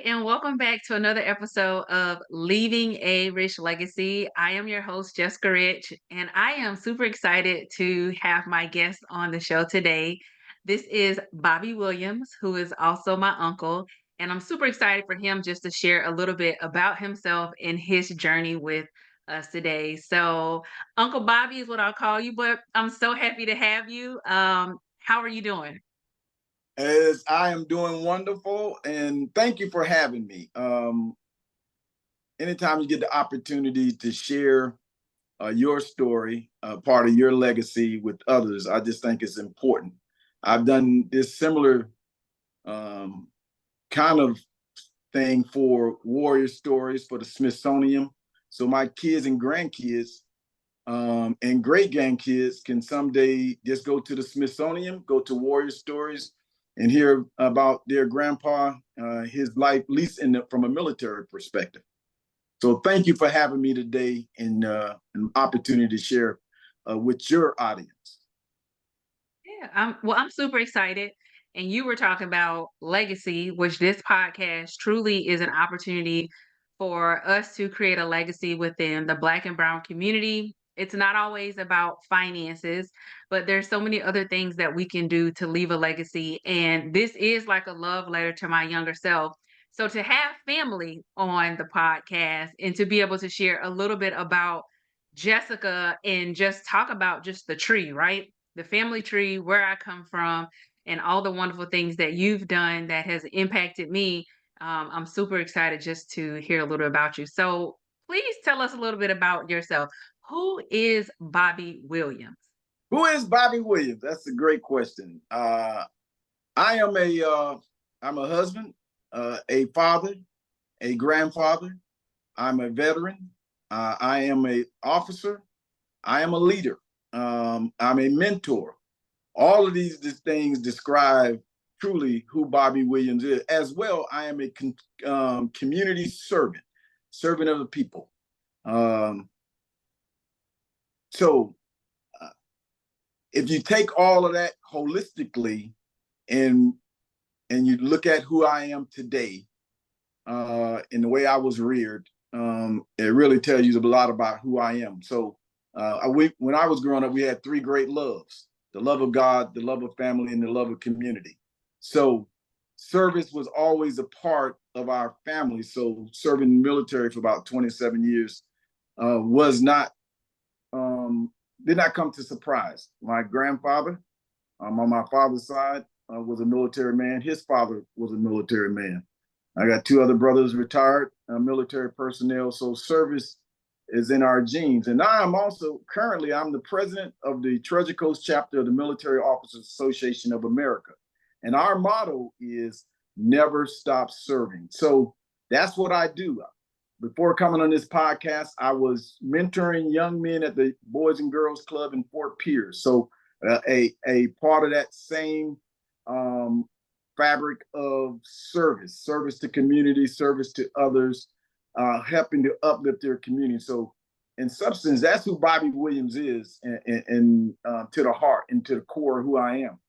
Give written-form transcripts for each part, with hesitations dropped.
And welcome back to another episode of Leaving a Rich Legacy. I am your host, Jessica Rich, and I am super excited to have my guest on the show today. This is Bobbie Williams, who is also my uncle, and I'm super excited for him just to share a little bit about himself and his journey with us today. So, Uncle Bobbie is what I'll call you, but I'm so happy to have you. How are you doing? As I am doing wonderful, and thank you for having me. Anytime you get the opportunity to share your story, part of your legacy with others, I just think it's important. I've done this similar um, kind of thing for Warrior Stories for the Smithsonian. So my kids and grandkids and great grandkids can someday just go to the Smithsonian, go to Warrior Stories, and hear about their grandpa, his life, at least from a military perspective. So thank you for having me today and an opportunity to share with your audience. Yeah, I'm super excited. And you were talking about legacy, which this podcast truly is an opportunity for us to create a legacy within the Black and Brown community. It's not always about finances, but there's so many other things that we can do to leave a legacy. And this is like a love letter to my younger self. So to have family on the podcast and to be able to share a little bit about Jessica and just talk about just the tree, right? The family tree, where I come from, and all the wonderful things that you've done that has impacted me. I'm super excited just to hear a little about you. So please tell us a little bit about yourself. Who is Bobbie Williams? Who is Bobbie Williams? That's a great question. I am I'm a husband, a father, a grandfather. I'm a veteran. I am a officer. I am a leader. I'm a mentor. All of these things describe truly who Bobbie Williams is. As well, I am a community servant, servant of the people. Um, so if you take all of that holistically and you look at who I am today, and the way I was reared, it really tells you a lot about who I am. So when I was growing up, we had three great loves: the love of God, the love of family, and the love of community. So service was always a part of our family. So serving in the military for about 27 years was not did not come to surprise. My grandfather, on my father's side, was a military man. His father was a military man. I got two other brothers retired military personnel. So service is in our genes. And I am also currently, I'm the president of the Treasure Coast chapter of the Military Officers Association of America. And our motto is never stop serving. So that's what I do. Before coming on this podcast, I was mentoring young men at the Boys and Girls Club in Fort Pierce. So a part of that same fabric of service to community, service to others, helping to uplift their community. So in substance, that's who Bobbie Williams is, and to the heart and to the core of who I am.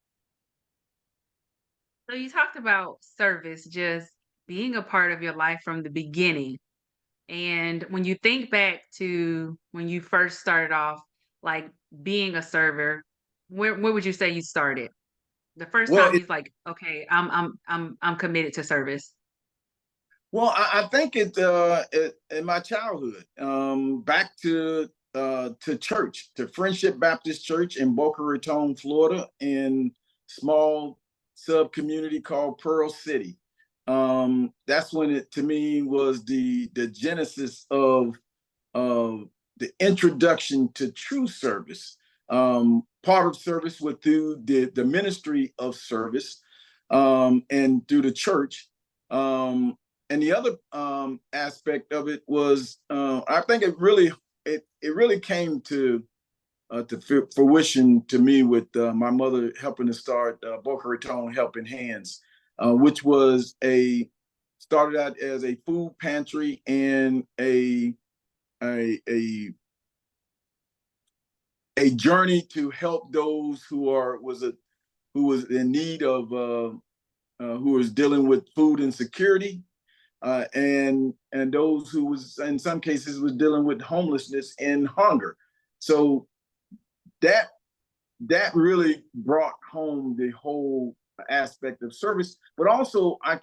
So you talked about service just being a part of your life from the beginning. And when you think back to when you first started off, like being a server, where would you say you started? The first Well, time you's like, okay, I'm committed to service. I think in my childhood, back to church, to Friendship Baptist Church in Boca Raton, Florida, in small sub community called Pearl City. That's when it to me was the genesis of the introduction to true service. Part of service was through the ministry of service, and through the church. And the other aspect of it was, I think it really came to fruition to me with my mother helping to start Boca Raton Helping Hands, which was started out as a food pantry and a a journey to help those who was in need of who was dealing with food insecurity, and those who was in some cases was dealing with homelessness and hunger. So that that really brought home the whole aspect of service. But also, I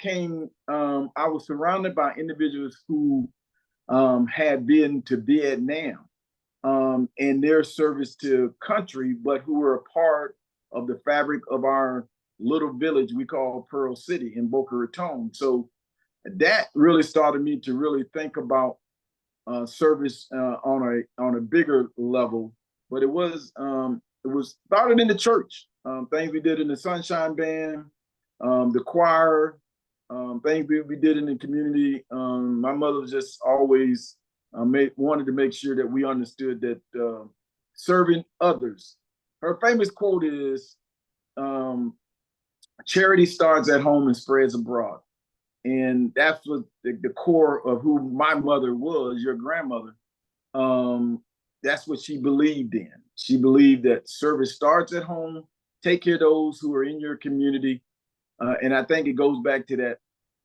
was surrounded by individuals who had been to Vietnam in their service to country, but who were a part of the fabric of our little village we call Pearl City in Boca Raton. So that really started me to really think about service on a bigger level. But it was started in the church. Things we did in the Sunshine Band, the choir, things we did in the community. My mother just always wanted to make sure that we understood that serving others. Her famous quote is, "Charity starts at home and spreads abroad." And that's what the core of who my mother was, your grandmother. Um, that's what she believed in. She believed that service starts at home. Take care of those who are in your community, and I think it goes back to that: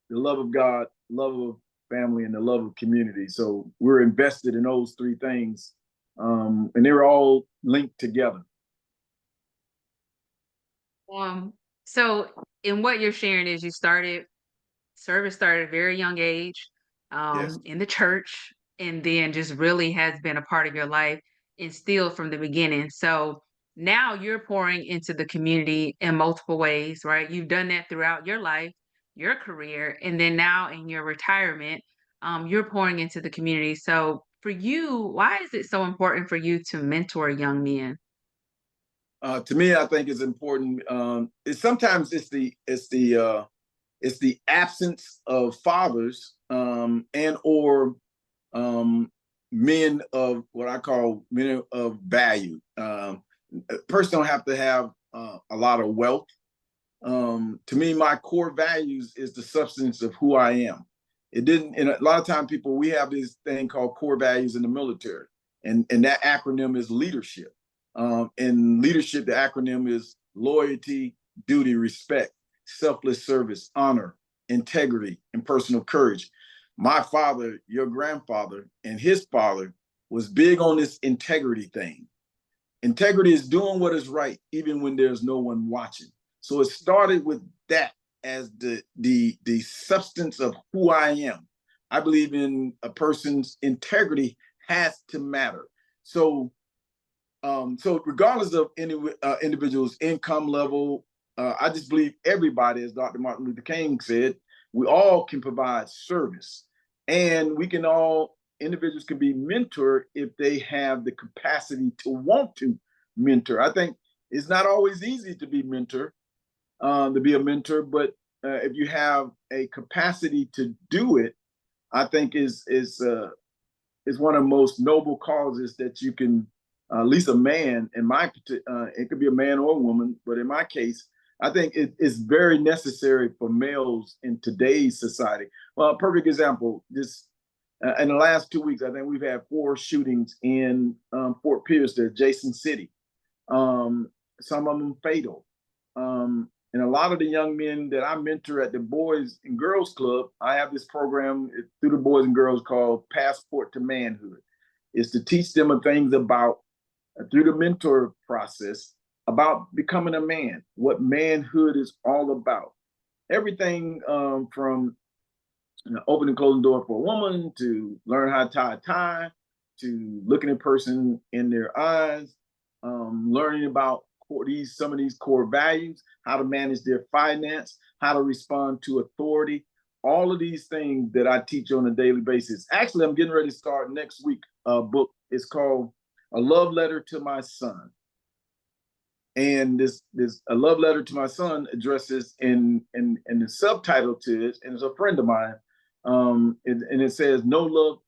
the love of God, love of family, and the love of community. So we're invested in those three things, and they're all linked together. Um, so in what you're sharing is you started service started at a very young age, Yes. in the church, and then just really has been a part of your life instilled from the beginning. So now you're pouring into the community in multiple ways, right? You've done that throughout your life, your career, and then now in your retirement, you're pouring into the community. So for you, why is it so important for you to mentor young men? To me, I think it's important. Sometimes it's the absence of fathers and or men of what I call men of value. A person don't have to have a lot of wealth. To me, my core values is the substance of who I am. It didn't, and a lot of time people, we have this thing called core values in the military, and that acronym is leadership. And leadership, the acronym is loyalty, duty, respect, selfless service, honor, integrity, and personal courage. My father, your grandfather, and his father was big on this integrity thing. Integrity is doing what is right, even when there's no one watching. So it started with that as the substance of who I am. I believe in a person's integrity has to matter. So so regardless of any individual's income level, I just believe everybody, as Dr. Martin Luther King said, we all can provide service, and we can all individuals can be mentored if they have the capacity to want to mentor. I think it's not always easy to be a mentor, but if you have a capacity to do it, I think is one of the most noble causes that you can, at least a man, it could be a man or a woman, but in my case, I think it is very necessary for males in today's society. Well, a perfect example, this in the last 2 weeks, I think we've had 4 shootings in Fort Pierce, the adjacent city. Some of them fatal. And a lot of the young men that I mentor at the Boys and Girls Club, I have this program through the Boys and Girls called Passport to Manhood. It's to teach them things about, through the mentor process, about becoming a man, what manhood is all about. Everything from opening and closing door for a woman, to learn how to tie a tie, to looking a person in their eyes, learning about some of these core values, how to manage their finance, how to respond to authority, all of these things that I teach on a daily basis. Actually, I'm getting ready to start next week a book. It's called A Love Letter to My Son. And this A Love Letter to My Son addresses in the subtitle to it, and it's a friend of mine. And it says, no love,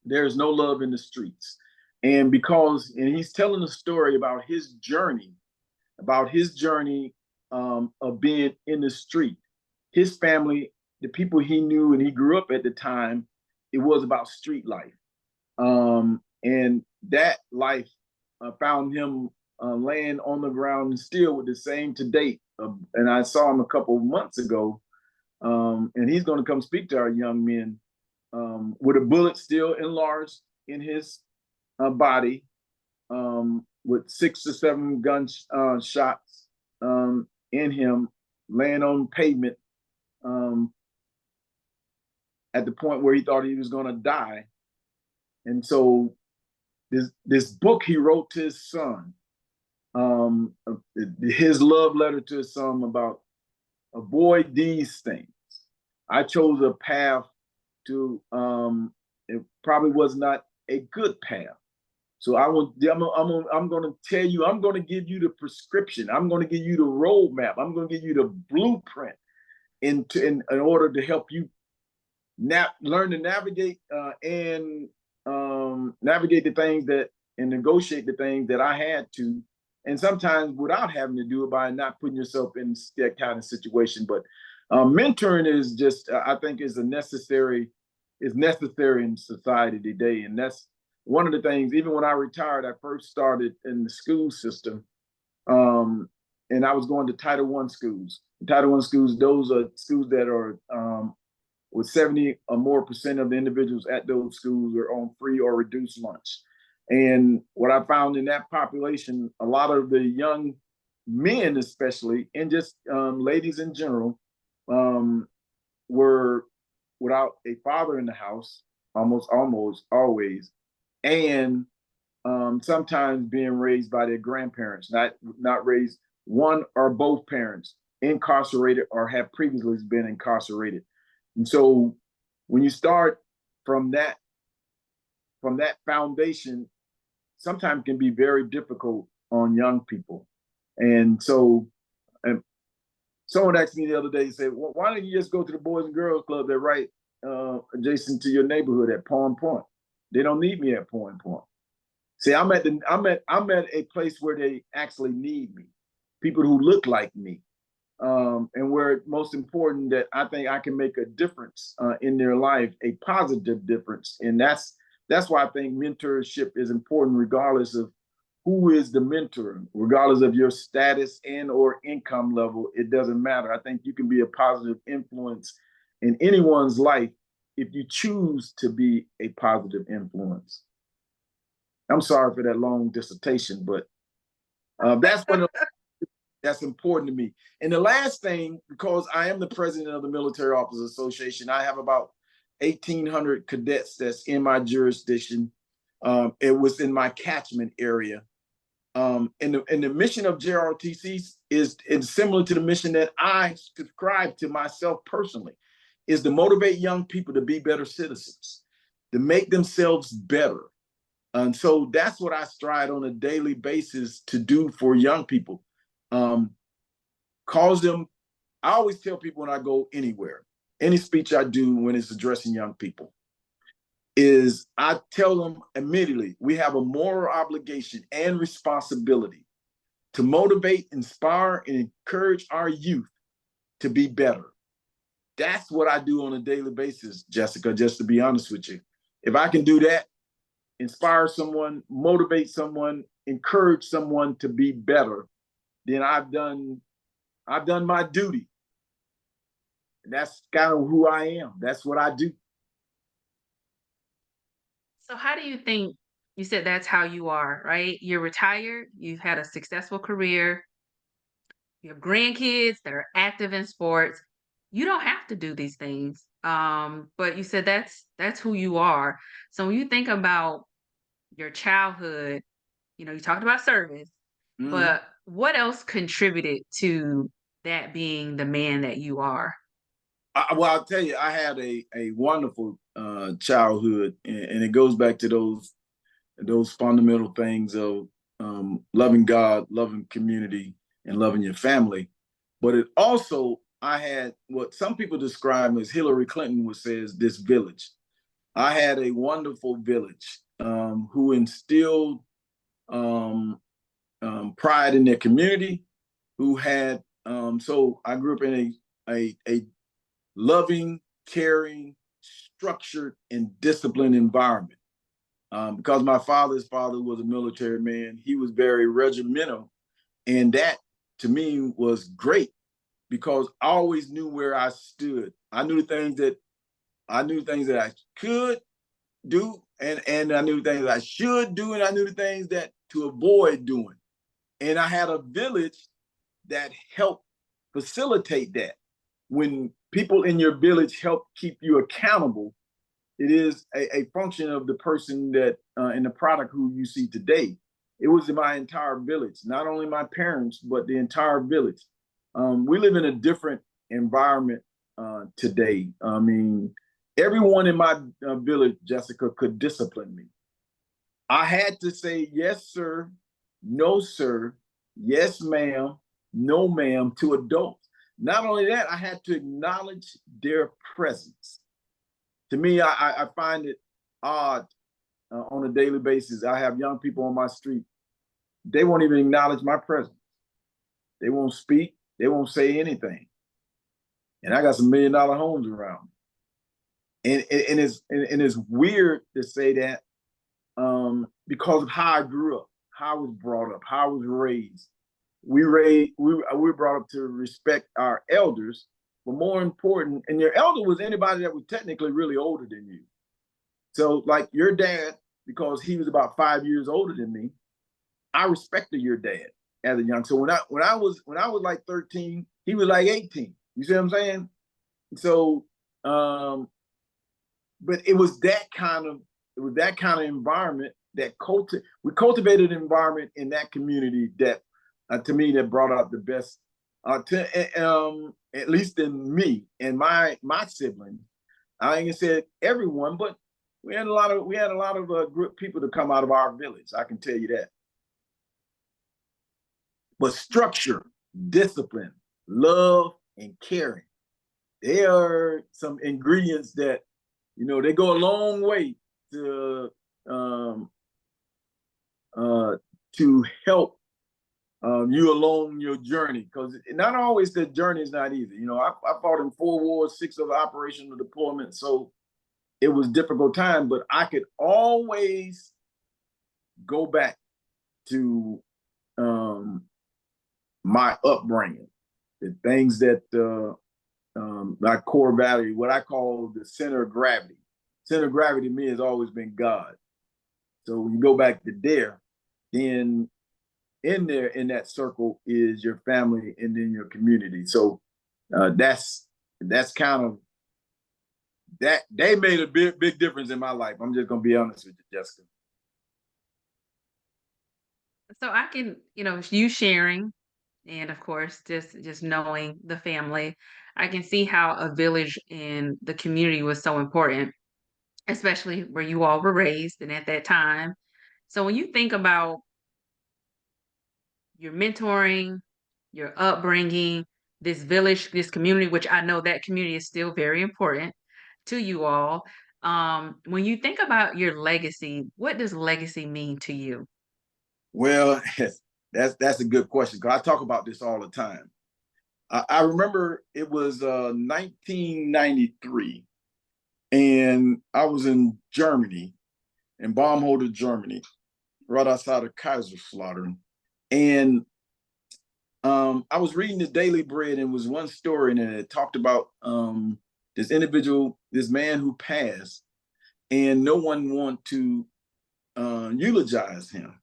there's no love in the streets. And he's telling a story about his journey, of being in the street. His family, the people he knew and he grew up at the time, it was about street life. And that life found him laying on the ground and still with the same to date. And I saw him a couple of months ago, And he's going to come speak to our young men with a bullet still enlarged in his body, with 6 to 7 gun shots in him, laying on pavement at the point where he thought he was going to die. And so this book he wrote to his son, his love letter to his son about avoid these things. I chose a path to, it probably was not a good path. So I'm going to tell you, I'm going to give you the prescription. I'm going to give you the roadmap. I'm going to give you the blueprint in order to help you learn to navigate and navigate the things that and negotiate the things that I had to, and sometimes without having to do it by not putting yourself in that kind of situation. But mentoring is just, I think, is necessary in society today, and that's one of the things. Even when I retired, I first started in the school system, and I was going to Title I schools. Title I schools, those are schools that are with 70 or more percent of the individuals at those schools are on free or reduced lunch. And what I found in that population, a lot of the young men, especially, and just ladies in general, were without a father in the house, almost always, and sometimes being raised by their grandparents, not raised, one or both parents incarcerated or have previously been incarcerated. And so when you start from that foundation, sometimes can be very difficult on young people. And so someone asked me the other day, said, well, why don't you just go to the Boys and Girls Club that right adjacent to your neighborhood at Pawn Point? They don't need me at Pawn Point. See, I'm at a place where they actually need me, people who look like me. And where most important, that I think I can make a difference in their life, a positive difference. And that's why I think mentorship is important, regardless of who is the mentor, regardless of your status and or income level. It doesn't matter. I think you can be a positive influence in anyone's life if you choose to be a positive influence. I'm sorry for that long dissertation, but that's one of that's important to me. And the last thing, because I am the president of the Military Officers Association, I have about 1,800 cadets that's in my jurisdiction. It was in my catchment area. And the mission of JROTC is similar to the mission that I subscribe to myself personally, is to motivate young people to be better citizens, to make themselves better. And so that's what I strive on a daily basis to do for young people. Cause them, I always tell people when I go anywhere, any speech I do when it's addressing young people, is I tell them immediately, we have a moral obligation and responsibility to motivate, inspire, and encourage our youth to be better. That's what I do on a daily basis, Jessica, just to be honest with you. If I can do that, inspire someone, motivate someone, encourage someone to be better, then I've done my duty. And that's kind of who I am. That's what I do. So how do you think, you said that's how you are, right? You're retired, you've had a successful career, you have grandkids that are active in sports. You don't have to do these things. But you said that's who you are. So when you think about your childhood, you talked about service, Mm-hmm. but what else contributed to that being the man that you are? Well, I'll tell you, I had a wonderful childhood, and it goes back to those fundamental things of loving God, loving community, and loving your family. But it also, I had what some people describe as Hillary Clinton would say is this village. I had a wonderful village who instilled pride in their community, who had, so I grew up in a loving, caring, structured, and disciplined environment. Because my father's father was a military man, he was very regimental, and that to me was great. because I always knew where I stood. I knew the things that I could do, and I knew the things that I should do, and I knew the things that to avoid doing. And I had a village that helped facilitate that. When people in your village help keep you accountable, it is a function of the person that and the product who you see today. It was my entire village, not only my parents, but the entire village. We live in a different environment today. I mean, everyone in my village, Jessica, could discipline me. I had to say yes, sir, no, sir, yes, ma'am, no, ma'am to adults. Not only that, I had to acknowledge their presence. To me, I find it odd on a daily basis. I have young people on my street. They won't even acknowledge my presence. They won't speak. They won't say anything. And I got some $1 million homes around me. And it's weird to say that because of how I grew up, how I was brought up, how I was raised. We were brought up to respect our elders, but more important, and your elder was anybody that was technically really older than you. So, like your dad, because he was about 5 years older than me, I respected your dad as a young. So when I was like 13, he was like 18. You see what I'm saying? So, but it was that kind of environment that we cultivated an environment in that community that to me that brought out the best at least in me and my siblings. I ain't gonna say everyone, but we had a lot of good people to come out of our village. I can tell you that. But structure, discipline, love, and caring, they are some ingredients that they go a long way to help you along your journey, because not always the journey is not easy. I fought in 4 wars, 6 of operational deployment, so it was difficult time, but I could always go back to my upbringing, the things that my core value, what I call the center of gravity. Center of gravity to me has always been God. So when you go back to there, then in that circle is your family and then your community. So that's kind of that. They made a big difference in my life. I'm just gonna be honest with you, Jessica. So I can, you sharing, and of course, just knowing the family, I can see how a village and the community was so important, especially where you all were raised and at that time. So when you think about your mentoring, your upbringing, this village, this community, which I know that community is still very important to you all. When you think about your legacy, what does legacy mean to you? Well, that's a good question, because I talk about this all the time. I remember it was 1993, and I was in Germany, in Baumholder, Germany, right outside of Kaiserslautern. And I was reading the Daily Bread, and was one story, and it talked about this individual, this man who passed, and no one wanted to eulogize him.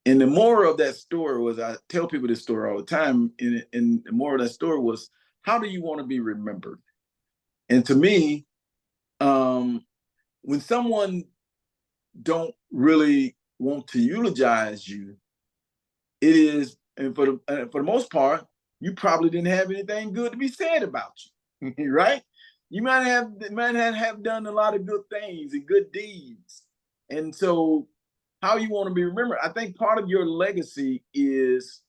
And the moral of that story was, I tell people this story all the time, and the moral of that story was, how do you want to be remembered? And to me, when someone don't really want to eulogize you, it is, and for the most part, you probably didn't have anything good to be said about you, right? You might have done a lot of good things and good deeds, and so how you want to be remembered. I think part of your legacy is,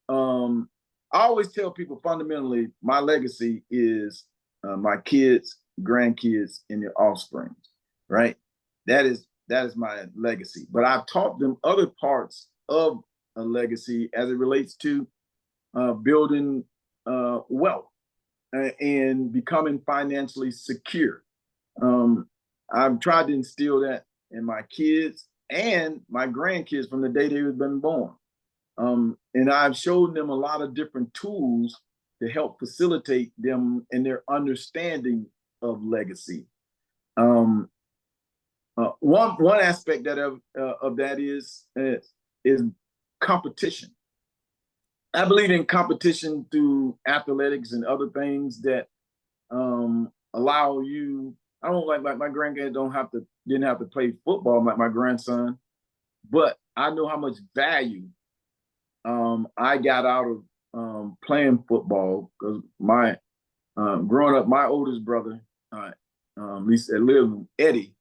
I always tell people fundamentally, my legacy is my kids, grandkids, and their offspring, right? That is my legacy. But I've taught them other parts of a legacy as it relates to building wealth and becoming financially secure. I've tried to instill that in my kids and my grandkids from the day they've been born. And I've showed them a lot of different tools to help facilitate them in their understanding of legacy. One aspect of that is competition. I believe in competition through athletics and other things that allow you. I don't like my granddad didn't have to play football like my grandson, but I know how much value I got out of playing football, because my growing up, my oldest brother, at least that lived, Eddie,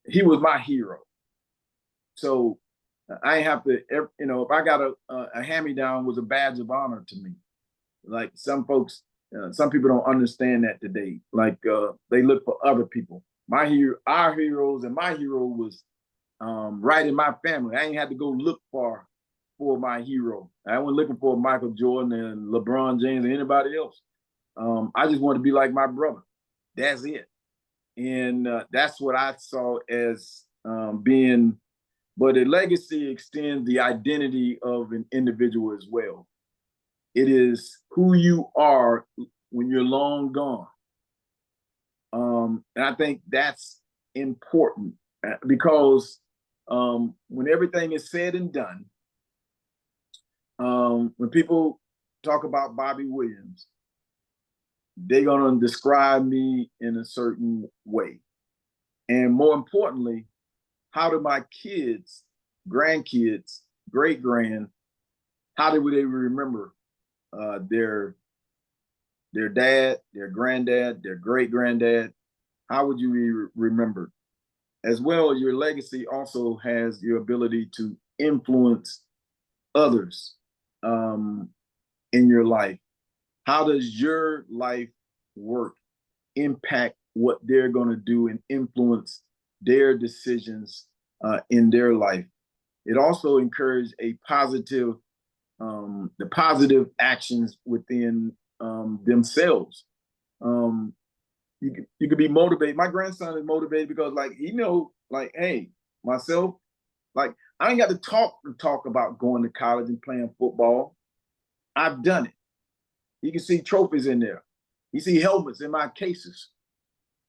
he was my hero. So I ain't have to, if I got a hand-me-down, was a badge of honor to me. Like some folks, some people don't understand that today. Like they look for other people. Our heroes, and my hero was right in my family. I ain't had to go look for my hero. I wasn't looking for Michael Jordan and LeBron James and anybody else. I just wanted to be like my brother. That's it. And that's what I saw as being. But a legacy extends the identity of an individual as well. It is who you are when you're long gone. And I think that's important, because when everything is said and done, when people talk about Bobbie Williams, they're going to describe me in a certain way. And more importantly, how do my kids, grandkids, great-grand, how do they remember their dad, their granddad, their great-granddad? How would you be remembered? As well, your legacy also has your ability to influence others in your life. How does your life work impact what they're going to do and influence their decisions in their life? It also encourages the positive actions within themselves. You could be motivated. My grandson is motivated because, like, hey, myself, like, I ain't got to talk about going to college and playing football. I've done it. You can see trophies in there. You see helmets in my cases.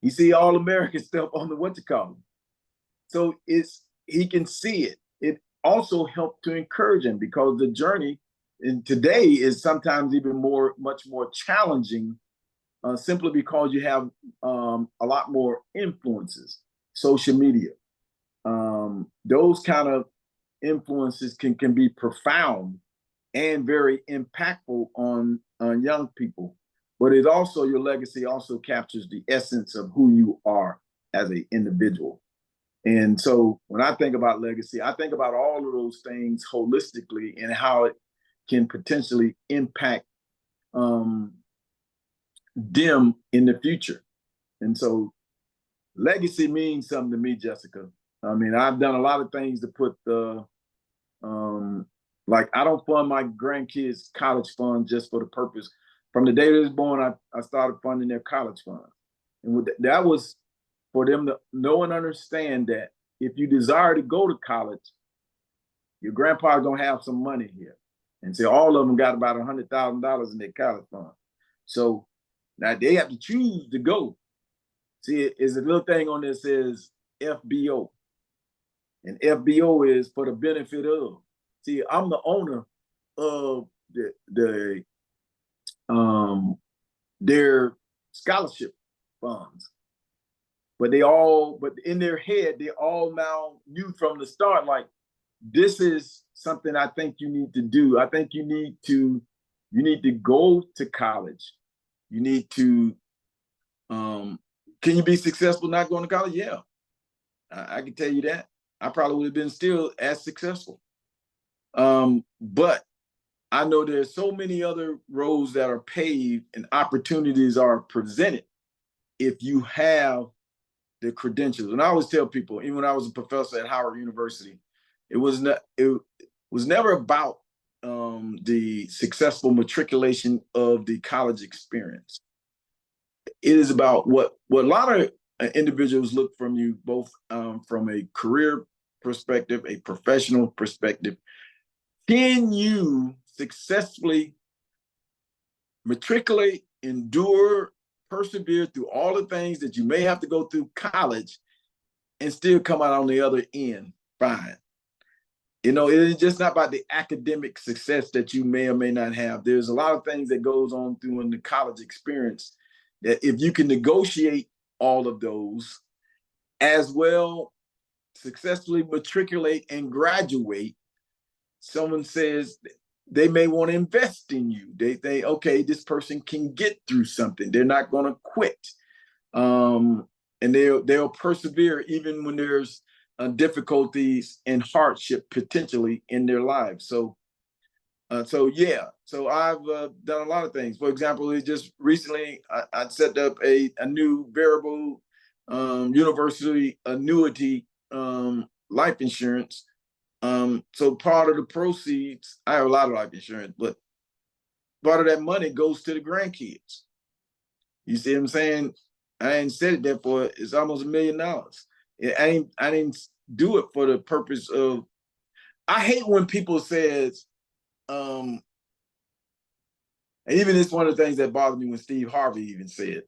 You see all American stuff on the what you call them. So he can see it. It also helped to encourage him, because the journey in today is sometimes even much more challenging, simply because you have a lot more influences, social media. Those kind of influences can be profound and very impactful on young people. But it also, your legacy also captures the essence of who you are as an individual. And so when I think about legacy, I think about all of those things holistically and how it can potentially impact them in the future. And so legacy means something to me, Jessica. I mean, I've done a lot of things to put like, I don't fund my grandkids' college fund just for the purpose. From the day they was born, I started funding their college fund. And that was for them to know and understand that if you desire to go to college, your grandpa's gonna have some money here. And so all of them got about $100,000 in their college fund. So now they have to choose to go. See, it's a little thing on there that says FBO. And FBO is for the benefit of. See, I'm the owner of their scholarship funds. But in their head, they all now knew from the start, like, this is something I think you need to do. I think you need to go to college. You need to, can you be successful not going to college? Yeah, I can tell you that. I probably would have been still as successful. But I know there's so many other roads that are paved and opportunities are presented if you have the credentials. And I always tell people, even when I was a professor at Howard University, it was never about the successful matriculation of the college experience. It is about what a lot of individuals look from you, both from a career perspective, a professional perspective. Can you successfully matriculate, endure, persevere through all the things that you may have to go through college and still come out on the other end fine. You know, it is just not about the academic success that you may or may not have. There's a lot of things that goes on through in the college experience that if you can negotiate all of those as well, successfully matriculate and graduate, someone says they may want to invest in you. They okay, this person can get through something. They're not going to quit, and they'll persevere even when there's difficulties and hardship potentially in their lives. So yeah, so I've done a lot of things. For example, just recently I set up a new variable university annuity life insurance. So part of the proceeds, I have a lot of life insurance, but part of that money goes to the grandkids. You see what I'm saying? I ain't said it there for it's almost $1 million. I didn't do it for the purpose of. I hate when people says, and even it's one of the things that bothered me when Steve Harvey even said,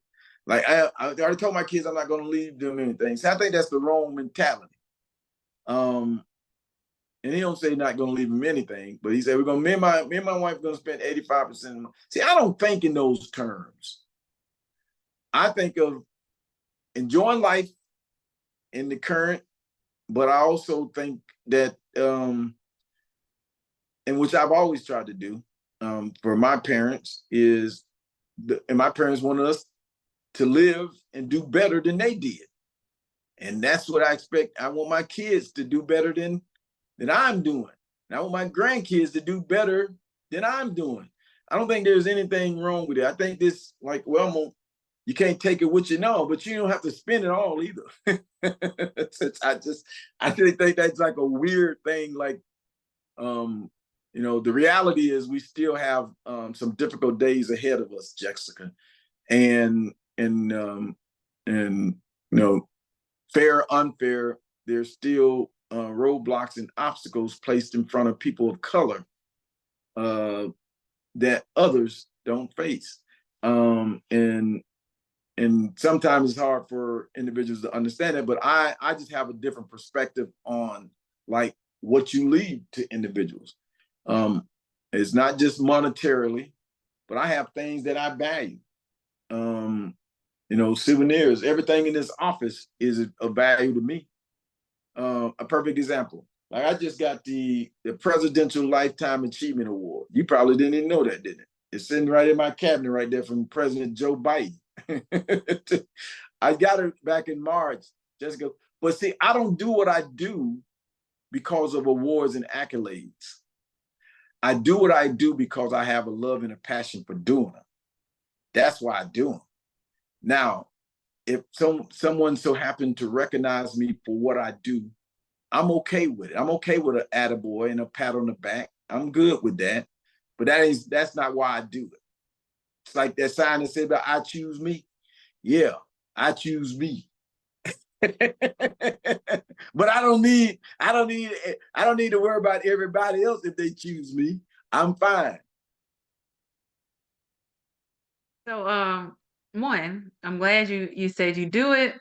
like I already told my kids I'm not going to leave them anything. So I think that's the wrong mentality. And he don't say not going to leave him anything, but he said we're going to me and my wife are going to spend 85%. See, I don't think in those terms. I think of enjoying life in the current, but I also think that, and which I've always tried to do for my parents is, and my parents wanted us to live and do better than they did. And that's what I expect. I want my kids to do better than I'm doing. And I want my grandkids to do better than I'm doing. I don't think there's anything wrong with it. I think this, like, well, you can't take it with you now, but you don't have to spend it all either. I really think that's like a weird thing. Like, you know, the reality is we still have some difficult days ahead of us, Jessica, and you know, fair, unfair, there's still roadblocks and obstacles placed in front of people of color that others don't face. And sometimes it's hard for individuals to understand it, but I just have a different perspective on like what you leave to individuals. It's not just monetarily, but I have things that I value. You know, souvenirs, everything in this office is of value to me. A perfect example. Like I just got the Presidential Lifetime Achievement Award. You probably didn't even know that, didn't it? It's sitting right in my cabinet right there from President Joe Biden. I got it back in March, Jessica. But see, I don't do what I do because of awards and accolades. I do what I do because I have a love and a passion for doing them. That's why I do them. Now, if someone so happened to recognize me for what I do, I'm okay with it. I'm okay with an attaboy and a pat on the back. I'm good with that. But that's not why I do it. It's like that sign that said about I choose me. Yeah, I choose me. But I don't need to worry about everybody else if they choose me. I'm fine. So, one, I'm glad you said you do it,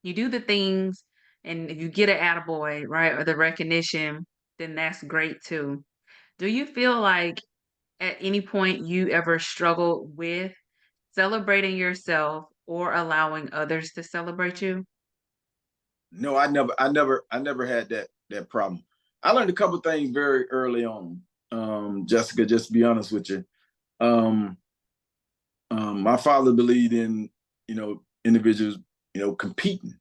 you do the things, and if you get an attaboy, right, or the recognition, then that's great too. Do you feel like at any point you ever struggled with celebrating yourself or allowing others to celebrate you? No, I never had that problem. I learned a couple of things very early on, Jessica, just to be honest with you. Um, my father believed in, you know, individuals, you know, competing.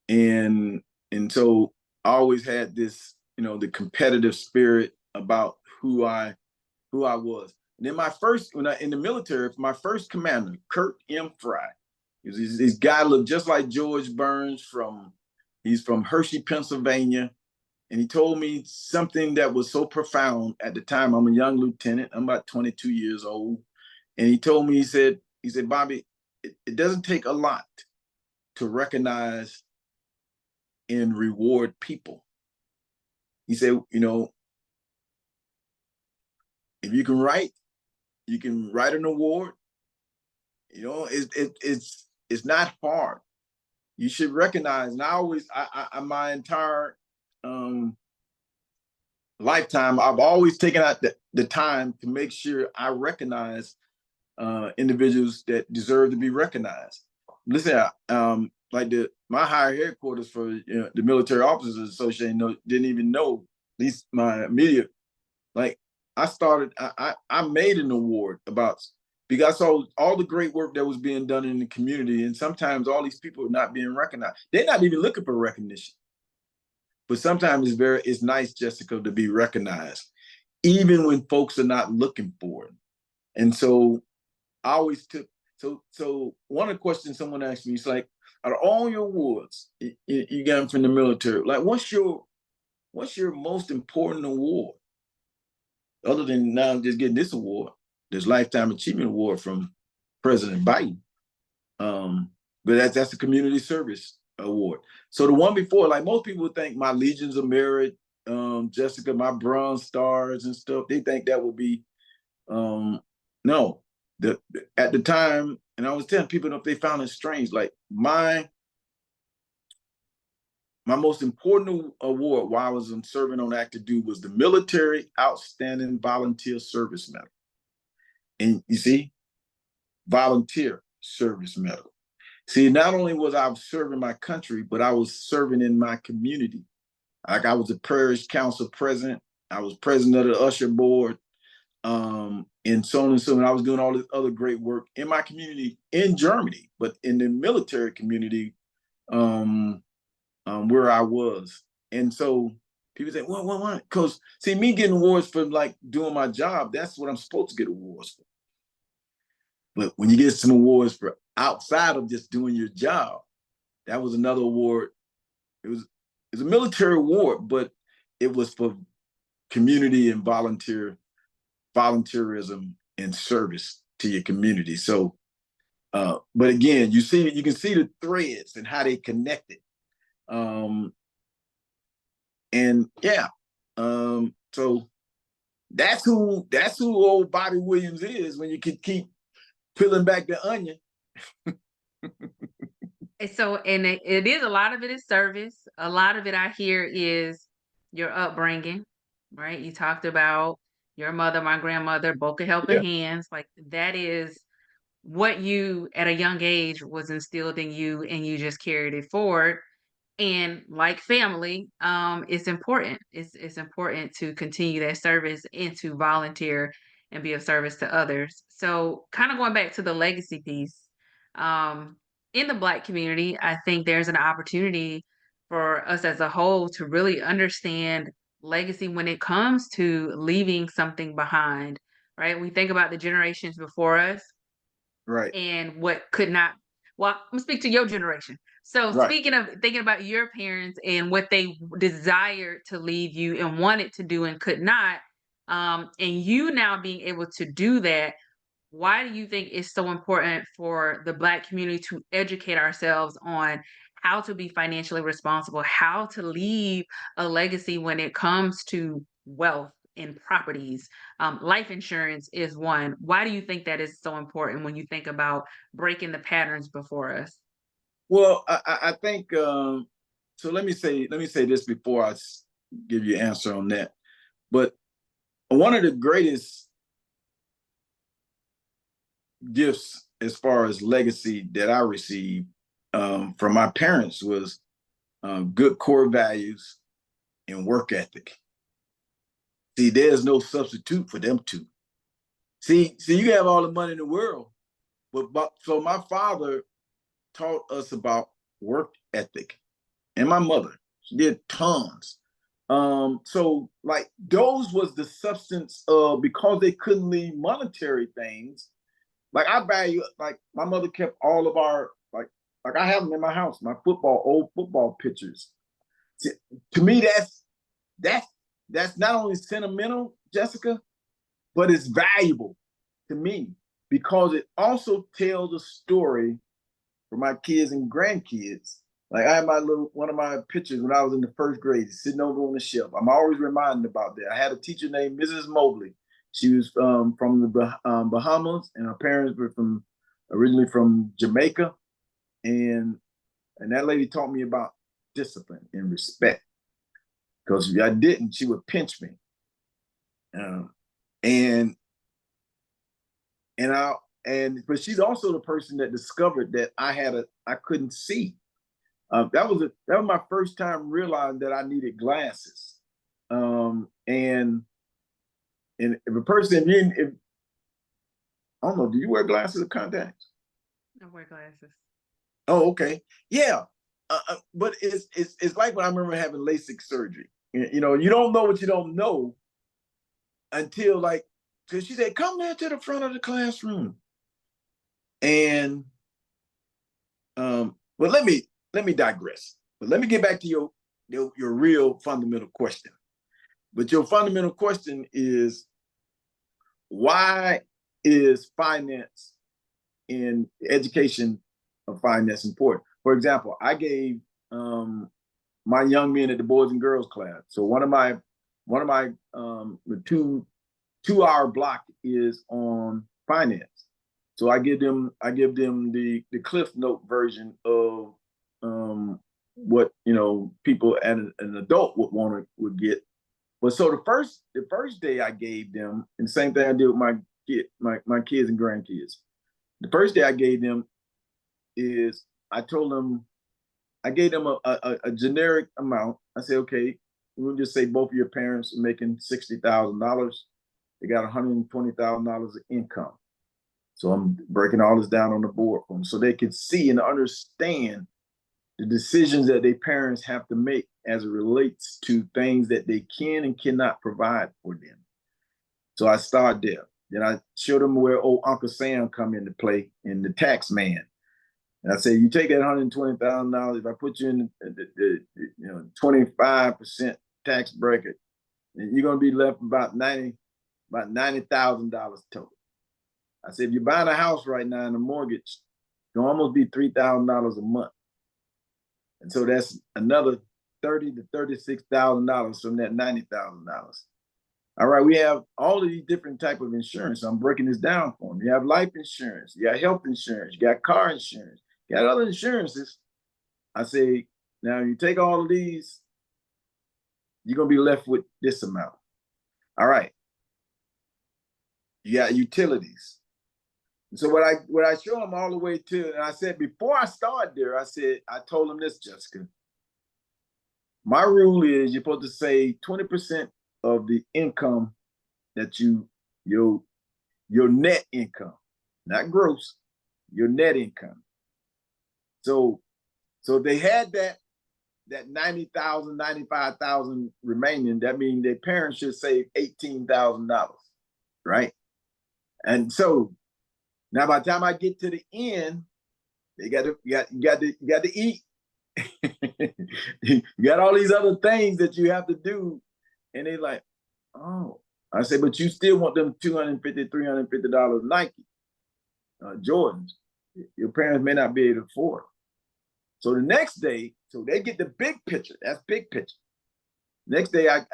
And so I always had this, you know, the competitive spirit about who I was. And then when I in the military, my first commander, Kurt M. Fry, this guy looked just like George Burns he's from Hershey, Pennsylvania. And he told me something that was so profound at the time. I'm a young lieutenant. I'm about 22 years old. And he told me, he said, Bobbie, it doesn't take a lot to recognize and reward people. He said, you know, if you can write, You can write an award. You know, it's not hard. You should recognize. And my entire lifetime, I've always taken out the time to make sure I recognize individuals that deserve to be recognized. Listen, like my higher headquarters for the Military Officers Association didn't even know, at least my immediate, like I made an award about, because I saw all the great work that was being done in the community, and sometimes all these people are not being recognized. They're not even looking for recognition. But sometimes it's nice, Jessica, to be recognized, even when folks are not looking for it. And so I always took, so one of the questions someone asked me is like, out of all your awards you got them from the military, like what's your most important award? Other than now just getting this award, this Lifetime Achievement Award from President Biden. But that's a community service award. So the one before, like most people would think my Legions of Merit, Jessica, my Bronze Stars and stuff, they think that would be, no. At the time, and I was telling people if they found it strange, like my most important award while I was serving on active duty was the Military Outstanding Volunteer Service Medal. And you see, Volunteer Service Medal. See, not only was I serving my country, but I was serving in my community. Like I was a parish council president, I was president of the usher board, and so on and so on. I was doing all this other great work in my community in Germany, but in the military community where I was. And so people say, well, because see, me getting awards for like doing my job, that's what I'm supposed to get awards for. But when you get some awards for outside of just doing your job, that was another award. It was a military award, but it was for community and volunteerism and service to your community. So, but again, you can see the threads and how they connected. And yeah, so that's who old Bobbie Williams is when you can keep peeling back the onion. So, and it is, a lot of it is service. A lot of it I hear is your upbringing, right? You talked about your mother, my grandmother, both could help in Yeah. hands. Like that is what you at a young age was instilled in you, and you just carried it forward. And like family, it's important. It's important to continue that service and to volunteer and be of service to others. So, kind of going back to the legacy piece, um, in the Black community, I think there's an opportunity for us as a whole to really understand legacy when it comes to leaving something behind. Right? We think about the generations before us Right. and what could not. Well, I'm gonna speak to your generation. So Right. speaking of thinking about your parents and what they desired to leave you and wanted to do and could not, and you now being able to do that, why do you think it's so important for the Black community to educate ourselves on how to be financially responsible, how to leave a legacy when it comes to wealth and properties? Life insurance is one. Why do you think that is so important when you think about breaking the patterns before us? Well, I think so. Let me say this before I give you an answer on that. But one of the greatest gifts as far as legacy that I received from my parents was good core values and work ethic. See, there's no substitute for them two. See, you have all the money in the world, but so my father taught us about work ethic, and my mother, she did tons. So like those was the substance of, because they couldn't leave monetary things. Like I value, like my mother kept all of our like I have them in my house, my old football pictures. See, to me, that's not only sentimental, Jessica, but it's valuable to me because it also tells a story for my kids and grandkids. Like I had one of my pictures when I was in the first grade, sitting over on the shelf. I'm always reminded about that. I had a teacher named Mrs. Mobley. She was from the Bahamas, and her parents were originally from Jamaica, and that lady taught me about discipline and respect. Because if I didn't, she would pinch me, and but she's also the person that discovered that I couldn't see. That was my first time realizing that I needed glasses. And if a person, if I don't know, do you wear glasses or contacts? I wear glasses. Oh, okay, yeah. But it's like when I remember having LASIK surgery. You know, you don't know what you don't know until because she said, "Come there to the front of the classroom," and but let me digress. But let me get back to your real fundamental question. But your fundamental question is, why is finance in education of finance important? For example, I gave my young men at the Boys and Girls class. So one of my the 2-hour block is on finance. So I give them the Cliff Note version of what people and an adult would get. But so the first day I gave them, and the same thing I did with my kids and grandkids. The first day I gave them is I gave them a generic amount. I said, okay, we'll just say both of your parents are making $60,000. They got $120,000 of income. So I'm breaking all this down on the board for them so they can see and understand the decisions that their parents have to make as it relates to things that they can and cannot provide for them. So I start there. Then I show them where old Uncle Sam come into play in the tax man. And I say, you take that $120,000, if I put you in the 25% tax bracket, you're gonna be left about $90,000 total. I said, if you're buying a house right now in a mortgage, it's gonna almost be $3,000 a month. And so that's another $30,000 to $36,000 from that $90,000. All right, we have all of these different types of insurance. I'm breaking this down for them. You have life insurance, you got health insurance, you got car insurance, you got other insurances. I say, now you take all of these, you're gonna be left with this amount. All right. You got utilities. So what I show them all the way to, and I said before I start there, I told them this, Jessica. My rule is you're supposed to say 20% of the income that your net income, not gross, your net income. So they had that 90,000, 95,000 remaining. That means their parents should save $18,000, right? And so now by the time I get to the end, you got to eat. You got all these other things that you have to do. And they're like, oh. I say, but you still want them $250, $350 Nike Jordans. Your parents may not be able to afford. So the next day, so they get the big picture. That's big picture. Next day, I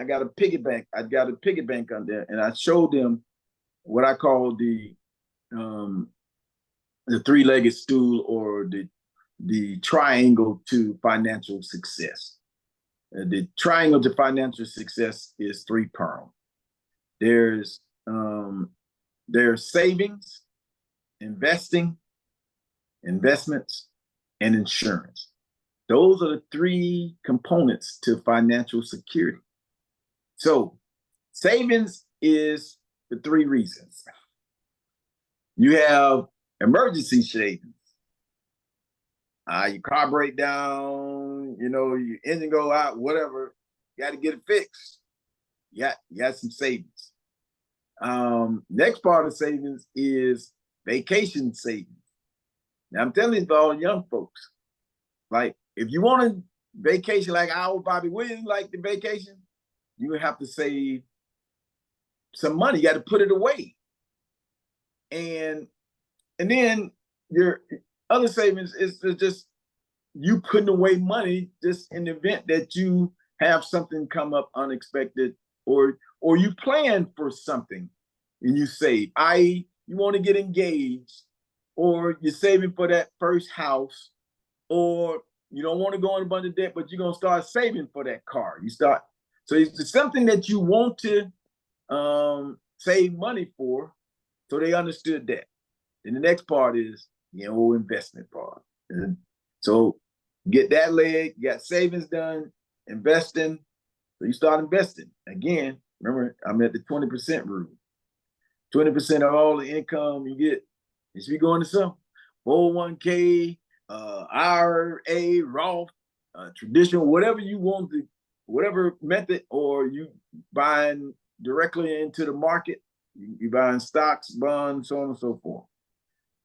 got a piggy bank. I got a piggy bank on there, and I showed them what I call the three-legged stool, or the triangle to financial success. The triangle to financial success is three-pronged. There's savings, investing, investments, and insurance. Those are the three components to financial security. So savings is the three reasons. You have emergency savings. Your car break down, your engine go out, whatever, you got to get it fixed. You got some savings. Next part of savings is vacation savings. Now I'm telling you, for all young folks, like if you want to vacation like our Bobbie Williams like the vacation, you have to save some money. You got to put it away. And then your other savings is just you putting away money just in the event that you have something come up unexpected, or or you plan for something and you save, i.e., you want to get engaged, or you're saving for that first house, or you don't want to go in a bunch of debt, but you're going to start saving for that car. So it's something that you want to save money for. So they understood that. And the next part is the whole investment part. And so get that leg, you got savings done, investing. So you start investing. Again, remember, I'm at the 20% rule. 20% of all the income you get, you should be going to some 401k, IRA, Roth, traditional, whatever you want to, whatever method, or you buying directly into the market, you buying stocks, bonds, so on and so forth.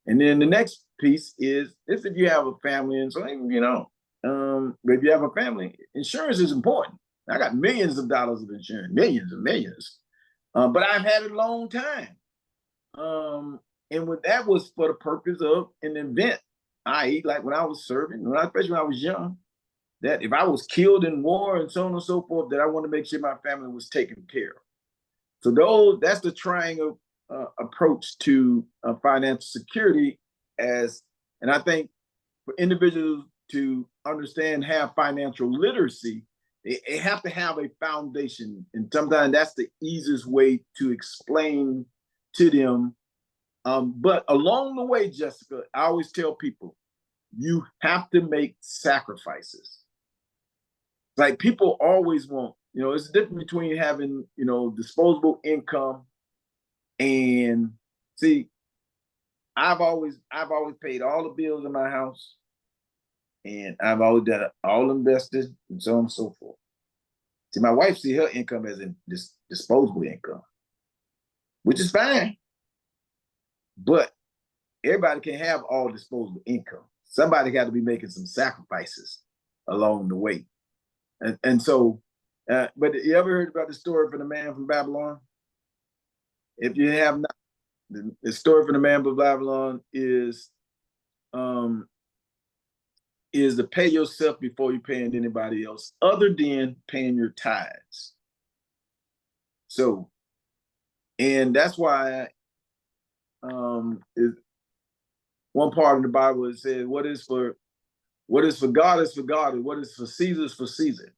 And then the next piece is if you have a family, and so if you have a family, insurance is important. I got millions of dollars of insurance, millions and millions, but I've had it a long time. And what that was for the purpose of an event, i.e., like when I was serving, especially when I was young, that if I was killed in war and so on and so forth, that I want to make sure my family was taken care of. So that's the triangle approach to financial security. And I think for individuals to understand, have financial literacy, they have to have a foundation. And sometimes that's the easiest way to explain to them. But along the way, Jessica, I always tell people, you have to make sacrifices. Like people always want, it's the difference between having, disposable income and see, I've always paid all the bills in my house, and I've always done it, all invested and so on and so forth. See, my wife see her income as in disposable income, which is fine. But everybody can have all disposable income. Somebody got to be making some sacrifices along the way. And so, but you ever heard about the story from the man from Babylon? If you have not, the story from the man from Babylon is to pay yourself before you're paying anybody else, other than paying your tithes. So, and that's why one part of the Bible it says, what is for God is for God, and what is for Caesar is for Caesar.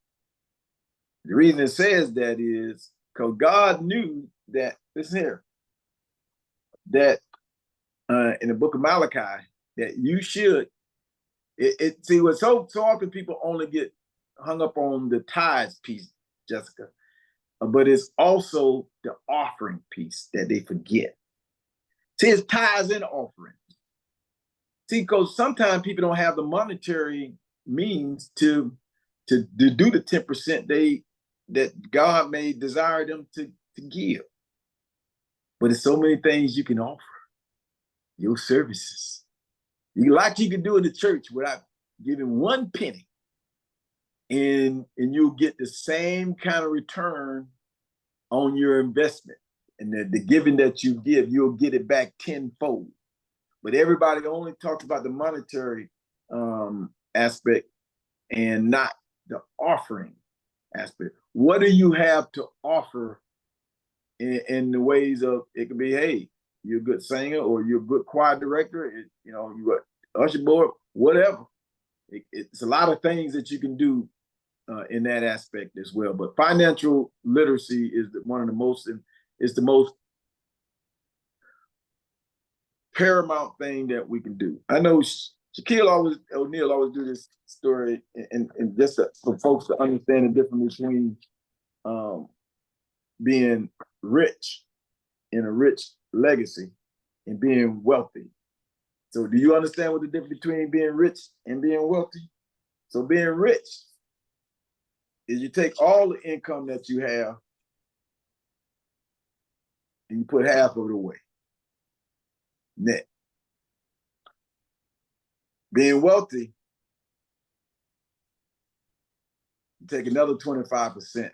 The reason it says that is because God knew that, listen here, that in the book of Malachi, that you should, see, what so often people only get hung up on the tithes piece, Jessica, but it's also the offering piece that they forget. See, it's tithes and offerings. See, because sometimes people don't have the monetary means to do the 10% that God may desire them to give. But there's so many things you can offer. Your services. You can do in the church without giving one penny. And you'll get the same kind of return on your investment. And the giving that you give, you'll get it back tenfold. But everybody only talks about the monetary aspect and not the offering aspect. What do you have to offer in the ways of, it could be, hey, you're a good singer, or you're a good choir director, you got usher board, whatever. It's a lot of things that you can do in that aspect as well. But financial literacy is one of the most, it's the most paramount thing that we can do. I know Shaquille O'Neal always do this story, and just for folks to understand the difference between being rich in a rich legacy and being wealthy. So do you understand what the difference between being rich and being wealthy? So being rich is you take all the income that you have and you put half of it away. Net. Being wealthy, you take another 25%.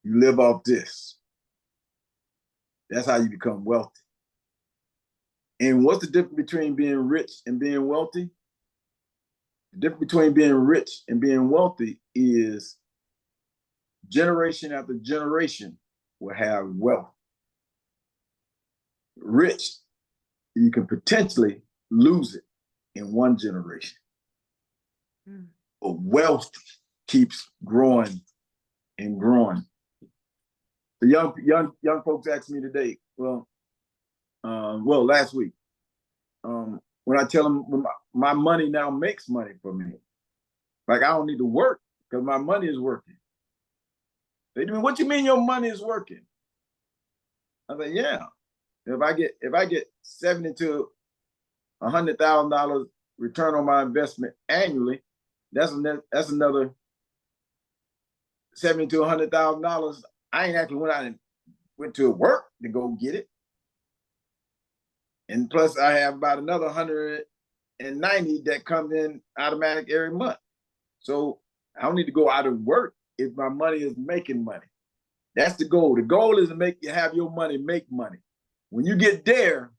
You live off this. That's how you become wealthy. And what's the difference between being rich and being wealthy? The difference between being rich and being wealthy is generation after generation will have wealth. Rich, you can potentially lose it in one generation. Mm. But wealth keeps growing and growing. The young folks asked me today, last week, when I tell them my money now makes money for me. Like I don't need to work because my money is working. They do, what you mean your money is working? I said, yeah. If I get $70,000 to $100,000 return on my investment annually, that's another $70,000 to $100,000. I ain't actually went to work to go get it. And plus I have about another 190 that comes in automatic every month. So I don't need to go out and work if my money is making money. That's the goal. The goal is to have your money make money. When you get there,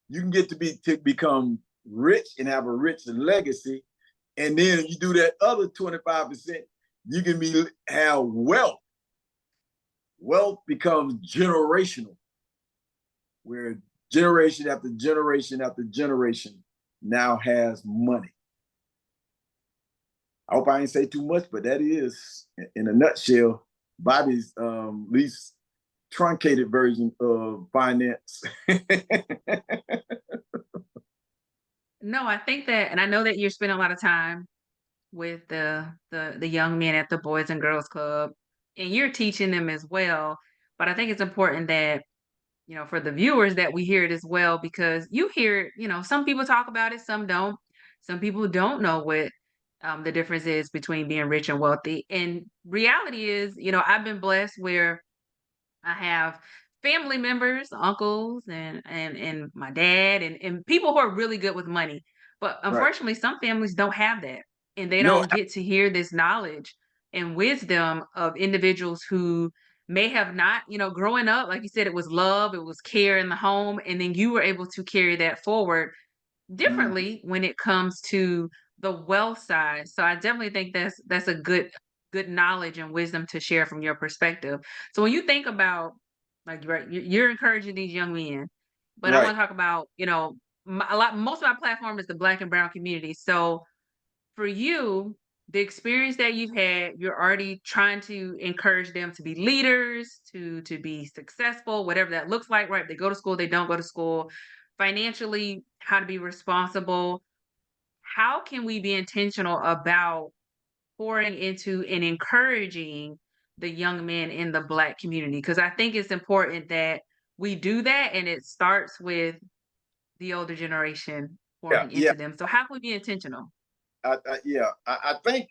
you can get to become rich and have a rich legacy. And then you do that other 25%, you can have wealth. Wealth becomes generational, where generation after generation after generation now has money. I hope I ain't say too much, but that is, in a nutshell, Bobbie's least truncated version of finance. No, I think that, and I know that you're spending a lot of time with the young men at the Boys and Girls Club, and you're teaching them as well. But I think it's important that, for the viewers, that we hear it as well, because you hear, some people talk about it, some don't. Some people don't know what the difference is between being rich and wealthy. And reality is, I've been blessed where I have family members, uncles, and my dad, and people who are really good with money. But unfortunately, right, some families don't have that, and they don't get to hear this knowledge and wisdom of individuals who may have not, growing up, like you said, it was love, it was care in the home, and then you were able to carry that forward differently when it comes to the wealth side. So I definitely think that's a good knowledge and wisdom to share from your perspective. So when you think about, like, right, you're encouraging these young men, but right, I want to talk about, most of my platform is the Black and Brown community. So for you, the experience that you've had, you're already trying to encourage them to be leaders, to be successful, whatever that looks like, right? They go to school, they don't go to school, financially, how to be responsible. How can we be intentional about pouring into and encouraging the young men in the Black community? Because I think it's important that we do that, and it starts with the older generation pouring into them. So how can we be intentional? I think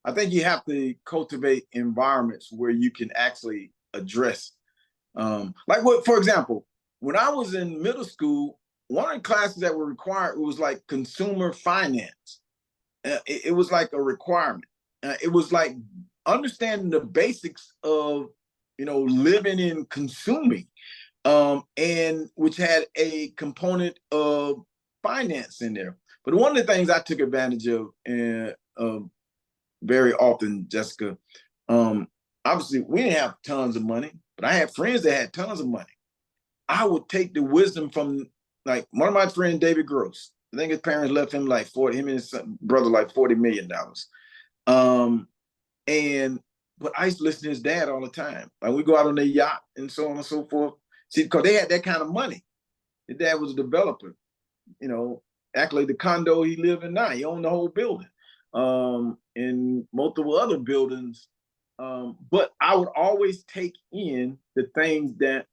I think you have to cultivate environments where you can actually address, like for example, when I was in middle school, one of the classes that were required, it was like consumer finance. It was like a requirement. It was like understanding the basics of, living and consuming, and which had a component of finance in there. But one of the things I took advantage of, very often, Jessica, obviously we didn't have tons of money, but I had friends that had tons of money. I would take the wisdom from, like, one of my friends, David Gross. I think his parents left him like him and his brother like $40 million. But I used to listen to his dad all the time. Like, we go out on their yacht and so on and so forth. See, because they had that kind of money. His dad was a developer, actually the condo he lived in now, he owned the whole building, and multiple other buildings. But I would always take in the things that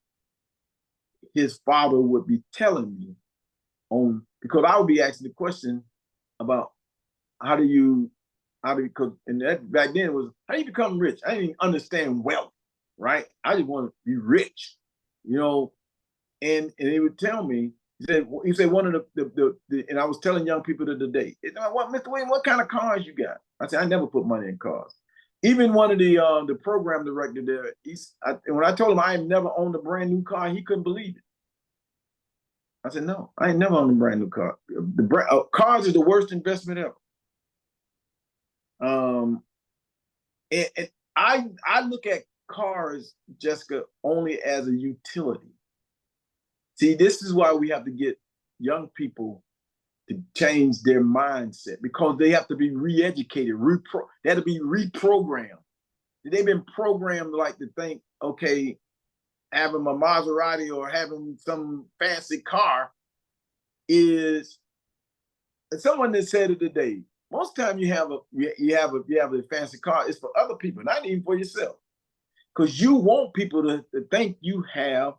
his father would be telling me because I would be asking the question about because back then it was, how do you become rich? I didn't even understand wealth, right? I just want to be rich, and he would tell me, he said one of the and I was telling young people the other day, what, Mr. Williams, what kind of cars you got? I said, I never put money in cars. Even one of the program director there, when I told him I ain't never owned a brand new car, he couldn't believe it. I said, no, I ain't never owned a brand new car. Cars is the worst investment ever. I look at cars, Jessica, only as a utility. See, this is why we have to get young people to change their mindset, because they have to be re-educated, they have to be reprogrammed. They've been programmed like to think, okay, having a Maserati or having some fancy car is, someone that said it today, most time you have a fancy car, it's for other people, not even for yourself. Because you want people to think you have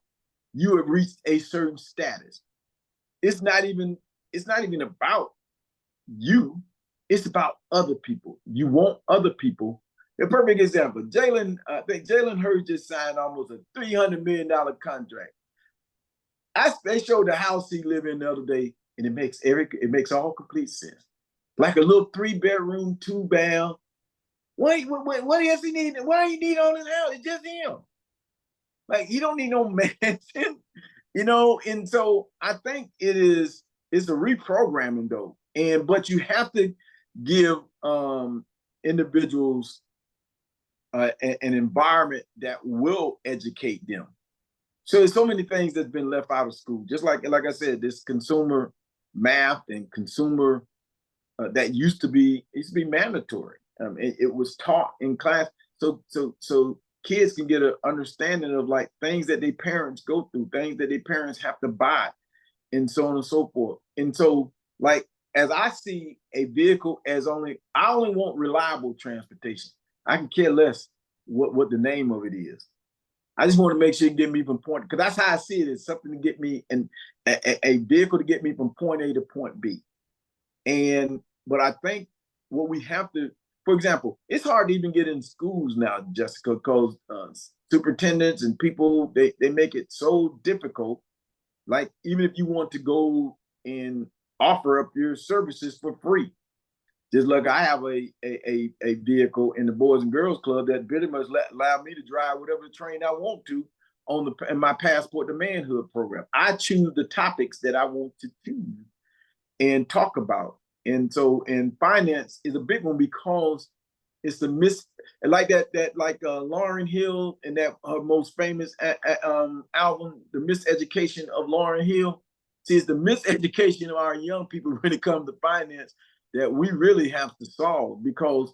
reached a certain status. It's not even about you. It's about other people. You want other people. A perfect example, I think Jalen Hurts just signed almost a $300 million contract. They showed the house he lived in the other day, and it makes all complete sense. Like a little 3-bedroom, 2-bath. What else he need? Why he need all this house? It's just him. Like, he don't need no mansion, And so I think it's a reprogramming though, but you have to give individuals an environment that will educate them. So there's so many things that's been left out of school. Just like I said, this consumer math and consumer that used to be mandatory. It was taught in class, so kids can get an understanding of like things that their parents go through, things that their parents have to buy, and so on and so forth. And so, like, as I see a vehicle as I only want reliable transportation. I can care less what the name of it is. I just want to make sure you get me from point, because that's how I see it. It's something to get me a vehicle to get me from point A to point B. But I think what we have to, for example, it's hard to even get in schools now, Jessica, because superintendents and people, they make it so difficult. Like, even if you want to go and offer up your services for free, just like I have a vehicle in the Boys and Girls Club that pretty much allow me to drive whatever train I want to in my Passport to Manhood program. I choose the topics that I want to choose and talk about. And so, finance is a big one, because it's the like Lauryn Hill and that her most famous album, The Miseducation of Lauryn Hill. See, it's the miseducation of our young people when it comes to finance that we really have to solve, because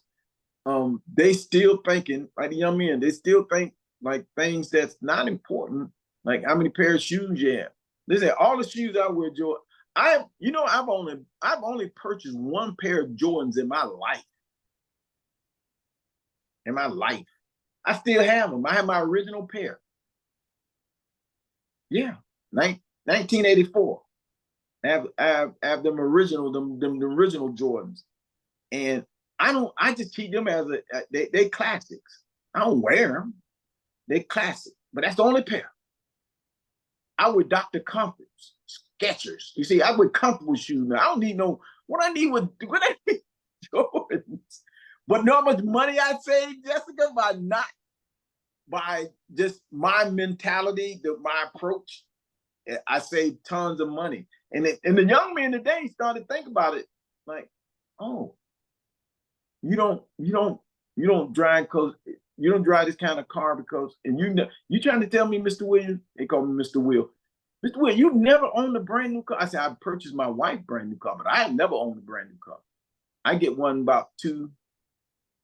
they still thinking, like the young men, they still think like things that's not important, like how many pairs of shoes you have. Listen, all the shoes I wear, Joe, I've only purchased one pair of Jordans in my life. I still have them. I have my original pair. Yeah, 1984. I have them original, the original Jordans, and I just keep them as they classics. I don't wear them. They classic, but that's the only pair. I wear Dr. Comforts, Skechers. You see, I wear comfortable shoes now. I don't need what I need Jordans. But know how much money I saved, Jessica, by just my mentality, my approach. I saved tons of money. And the young men today started to think about it like, oh, you don't drive this kind of car because, and you trying to tell me, Mr. Williams, they call me Mr. Will. Mr. Will, you never owned a brand new car. I said, I purchased my wife brand new car, but I have never owned a brand new car. I get one about 2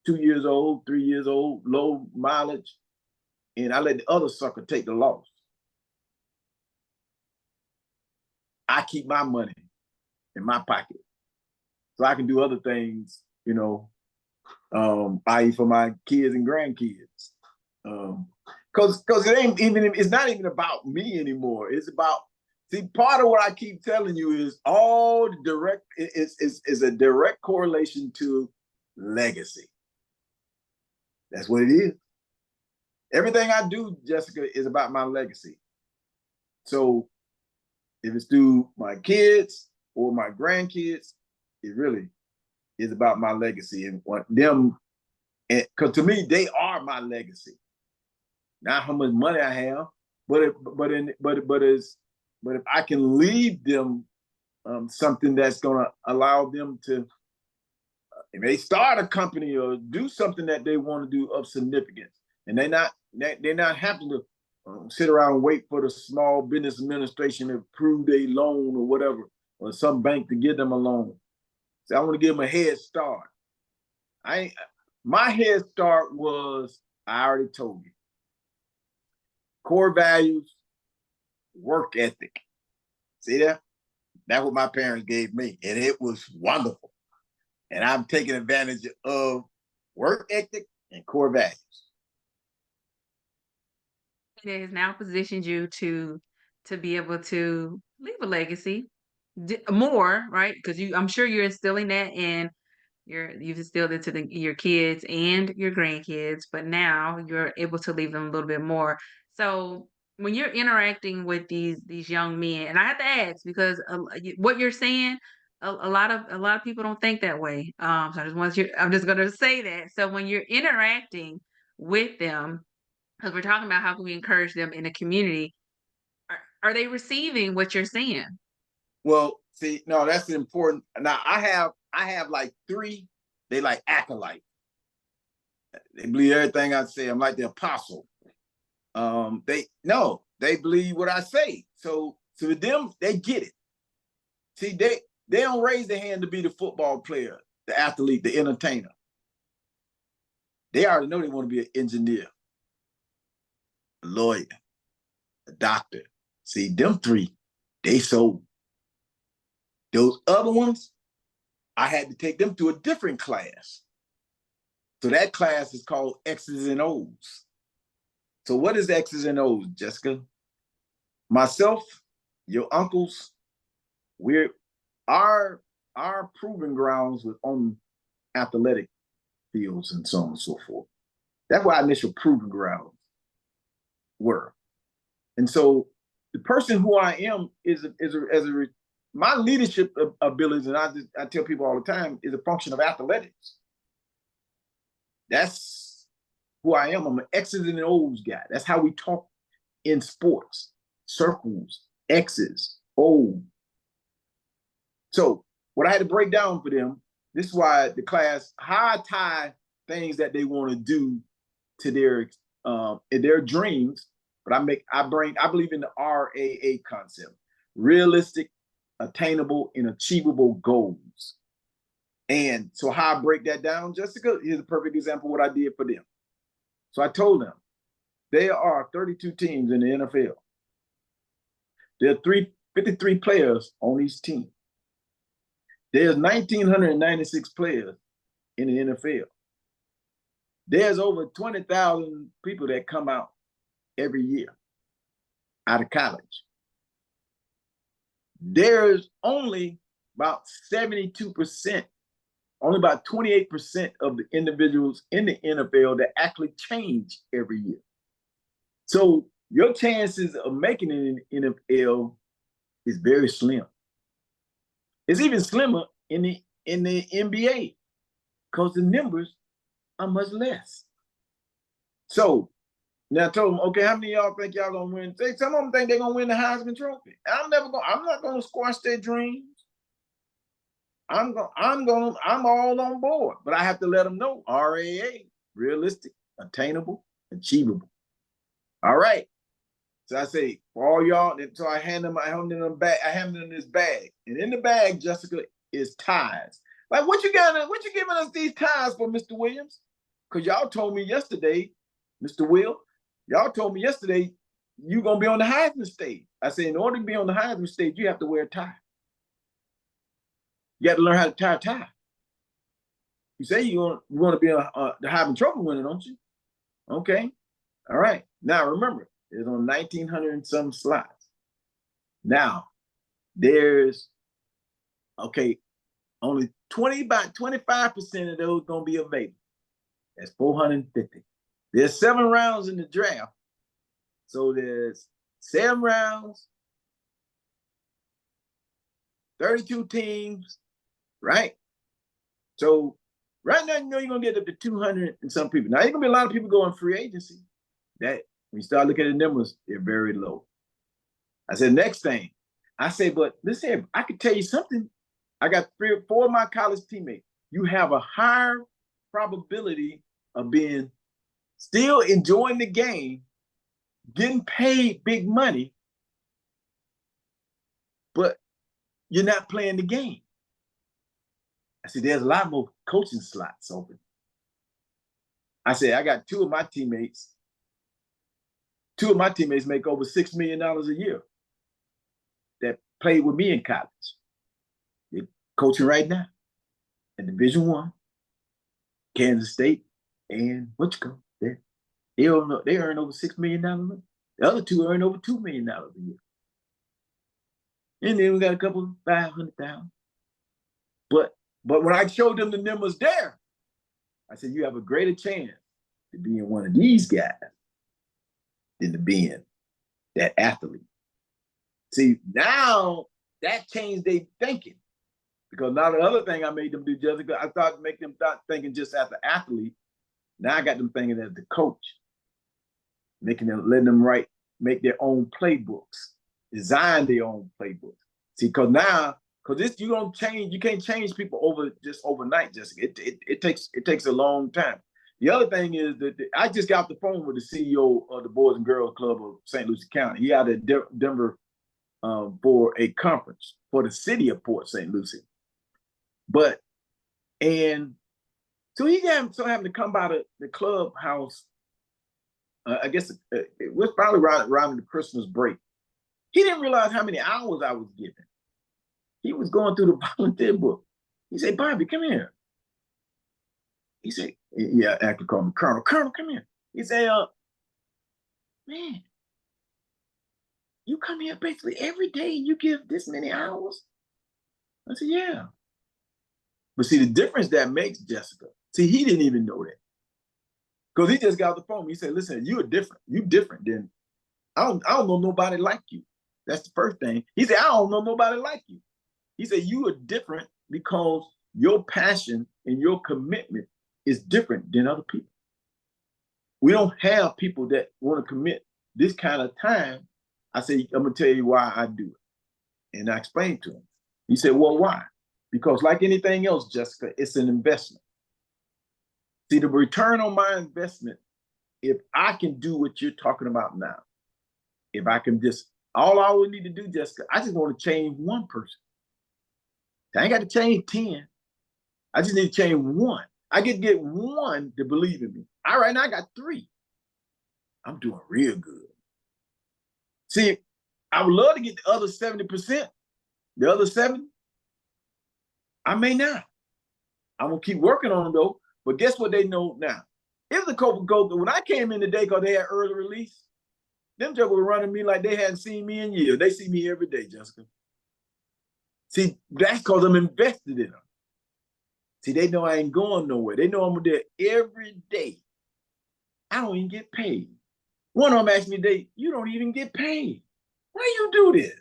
years old, 3 years old, low mileage, and I let the other sucker take the loss. I keep my money in my pocket so I can do other things, i.e. for my kids and grandkids. Because it's not even about me anymore. It's about, part of what I keep telling you is all direct is a direct correlation to legacy. That's what it is. Everything I do, Jessica, is about my legacy. So if it's through my kids or my grandkids, it really is about my legacy and what them. Because to me, they are my legacy. Not how much money I have, but if I can leave them something that's going to allow them to if they start a company or do something that they want to do of significance, and they're not having to sit around and wait for the Small Business Administration to approve their loan or whatever, or some bank to give them a loan. So I want to give them a head start. My head start was, I already told you, core values, work ethic. See that? That's what my parents gave me, and it was wonderful. And I'm taking advantage of work ethic and core values. It has now positioned you to be able to leave a legacy more, right? Because I'm sure you're instilling that in you've instilled it to your kids and your grandkids, but now you're able to leave them a little bit more. So when you're interacting with these young men, and I have to ask because what you're saying, a lot of people don't think that way. So I'm just going to say that. So when you're interacting with them, because we're talking about how can we encourage them in the community, are they receiving what you're saying? Well, see, no, that's important. Now I have like three. They like acolyte. They believe everything I say. I'm like the apostle. They believe what I say. So to them, they get it. See, they don't raise their hand to be the football player, the athlete, the entertainer. They already know they want to be an engineer, a lawyer, a doctor. See, them three, they sold. Those other ones, I had to take them to a different class. So that class is called X's and O's. So what is X's and O's, Jessica? Myself, your uncles, our proving grounds was on athletic fields and so on and so forth. That's where our initial proving grounds were. And so the person who I am my leadership abilities, and I tell people all the time, is a function of athletics. That's who I am. I'm an X's and O's guy. That's how we talk in sports. Circles, X's, O's. So what I had to break down for them, this is why the class, how I tie things that they want to do to their dreams, but I believe in the RAA concept, realistic, attainable, and achievable goals. And so how I break that down, Jessica, here's a perfect example of what I did for them. So I told them, there are 32 teams in the NFL. There are 53 players on each team. There's 1,996 players in the NFL. There's over 20,000 people that come out every year out of college. There's only about 72%, only about 28% of the individuals in the NFL that actually change every year. So your chances of making it in the NFL is very slim. It's even slimmer in the NBA because the numbers are much less. So now I told them, okay, how many of y'all think y'all gonna win? Some of them think they're gonna win the Heisman Trophy. I'm not gonna squash their dreams. I'm all on board, but I have to let them know RAA, realistic, attainable, achievable. All right. So I say, for all y'all, so I hand them this bag. And in the bag, Jessica, is ties. Like, what you giving us these ties for, Mr. Williams? Because y'all told me yesterday, Mr. Will, y'all told me yesterday you're gonna be on the Heisman stage. I said, in order to be on the Heisman stage, you have to wear a tie. You got to learn how to tie a tie. You say you want to be the Heisman Trophy winner, don't you? Okay. All right. Now remember, there's on 1,900 and some slots. Now, there's, only about 25% of those going to be available. That's 450. There's 7 rounds in the draft. So there's 7 rounds, 32 teams, right? So right now, you know you're going to get up to 200 and some people. Now, there's going to be a lot of people going free agency. That, when you start looking at the numbers, they're very low. I said, next thing. I say, but listen, I could tell you something. I got 3 or 4 of my college teammates. you have a higher probability of being still enjoying the game, getting paid big money, but you're not playing the game. I said, there's a lot more coaching slots open. I said, I got two of my teammates make over $6 million a year that played with me in college. They're coaching right now at Division I, Kansas State, and they earn over $6 million a year. The other two earn over $2 million a year. And then we got a couple 500,000. But when I showed them the numbers there, I said, you have a greater chance to being one of these guys than to being that athlete. See, now that changed their thinking. Because now the other thing I made them do, Jessica, I started to make them start thinking just as an athlete. Now I got them thinking as the coach, letting them make their own playbooks, design their own playbooks. See, because this you can't change people overnight, Jessica. It takes a long time. The other thing is that I just got off the phone with the CEO of the Boys and Girls Club of St. Lucie County. He out at Denver for a conference for the city of Port St. Lucie. So he happened to come by the clubhouse. I guess it was probably around the Christmas break. He didn't realize how many hours I was giving. He was going through the volunteer book. He said, Bobbie, come here. He said, yeah, actually called me Colonel. Colonel, come here. He said, man, you come here basically every day and you give this many hours? I said, yeah. But see, the difference that makes, Jessica, see, he didn't even know that. Because he just got off the phone. He said, listen, you're different. You different than, I don't know nobody like you. That's the first thing. He said, I don't know nobody like you. He said, you are different because your passion and your commitment is different than other people. We don't have people that want to commit this kind of time. I say, I'm going to tell you why I do it. And I explained to him. He said, well, why? Because like anything else, Jessica, it's an investment. See, the return on my investment, if I can do what you're talking about now, if I can all I would need to do, Jessica, I just want to change one person. I ain't got to change 10. I just need to change one. I get one to believe in me. All right, now I got 3. I'm doing real good. See, I would love to get the other 70%. The other 70, I may not. I'm going to keep working on them, though. But guess what they know now? If the Coca-Cola, when I came in today because they had early release, them jokers were running me like they hadn't seen me in years. They see me every day, Jessica. See, that's because I'm invested in them. See, they know I ain't going nowhere. They know I'm there every day. I don't even get paid. One of them asked me today, you don't even get paid. Why you do this?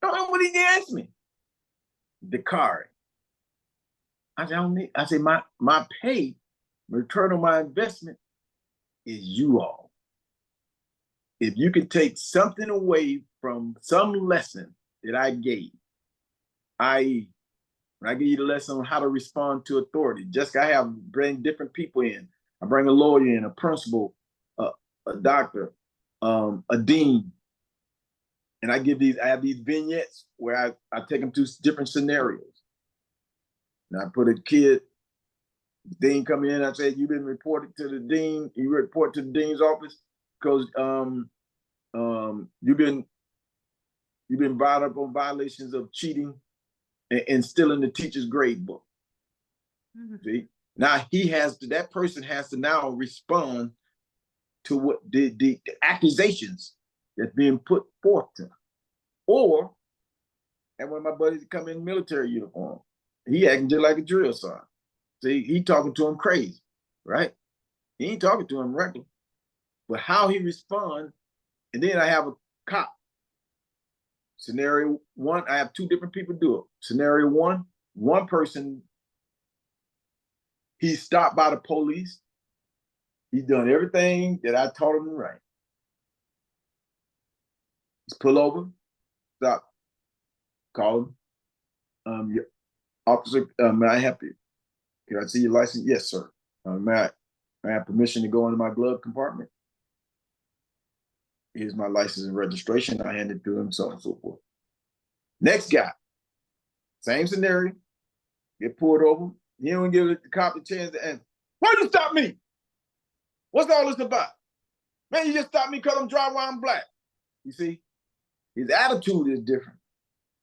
What did he ask me? The card. I say, my pay, return on my investment is you all. If you could take something away from some lesson that I gave, i.e., when I give you the lesson on how to respond to authority, Jessica, bring different people in. I bring a lawyer in, a principal, a doctor, a dean. And I have these vignettes where I take them through different scenarios. And I put a kid, dean come in, I said, you've been reported to the dean, you report to the dean's office because you've been brought up on violations of cheating and stealing the teacher's grade book. Mm-hmm. See? Now that person has to now respond to what the accusations that's being put forth to him. Or, and when my buddies come in military uniform, he acting just like a drill sergeant. See, he talking to him crazy, right? He ain't talking to him regular. But how he responds, and then I have a cop. Scenario 1, I have 2 different people do it. Scenario 1, one person, he's stopped by the police. He's done everything that I taught him to write. He's pull over, stop, call him. Officer, may I help you? Can I see your license? Yes, sir. May I have permission to go into my glove compartment? Here's my license and registration. I hand it to him, so on and so forth. Next guy, same scenario. Get pulled over. You don't give the cop a chance to answer. Why you stop me? What's all this about? Man, you just stopped me because I'm driving while I'm black. You see, his attitude is different.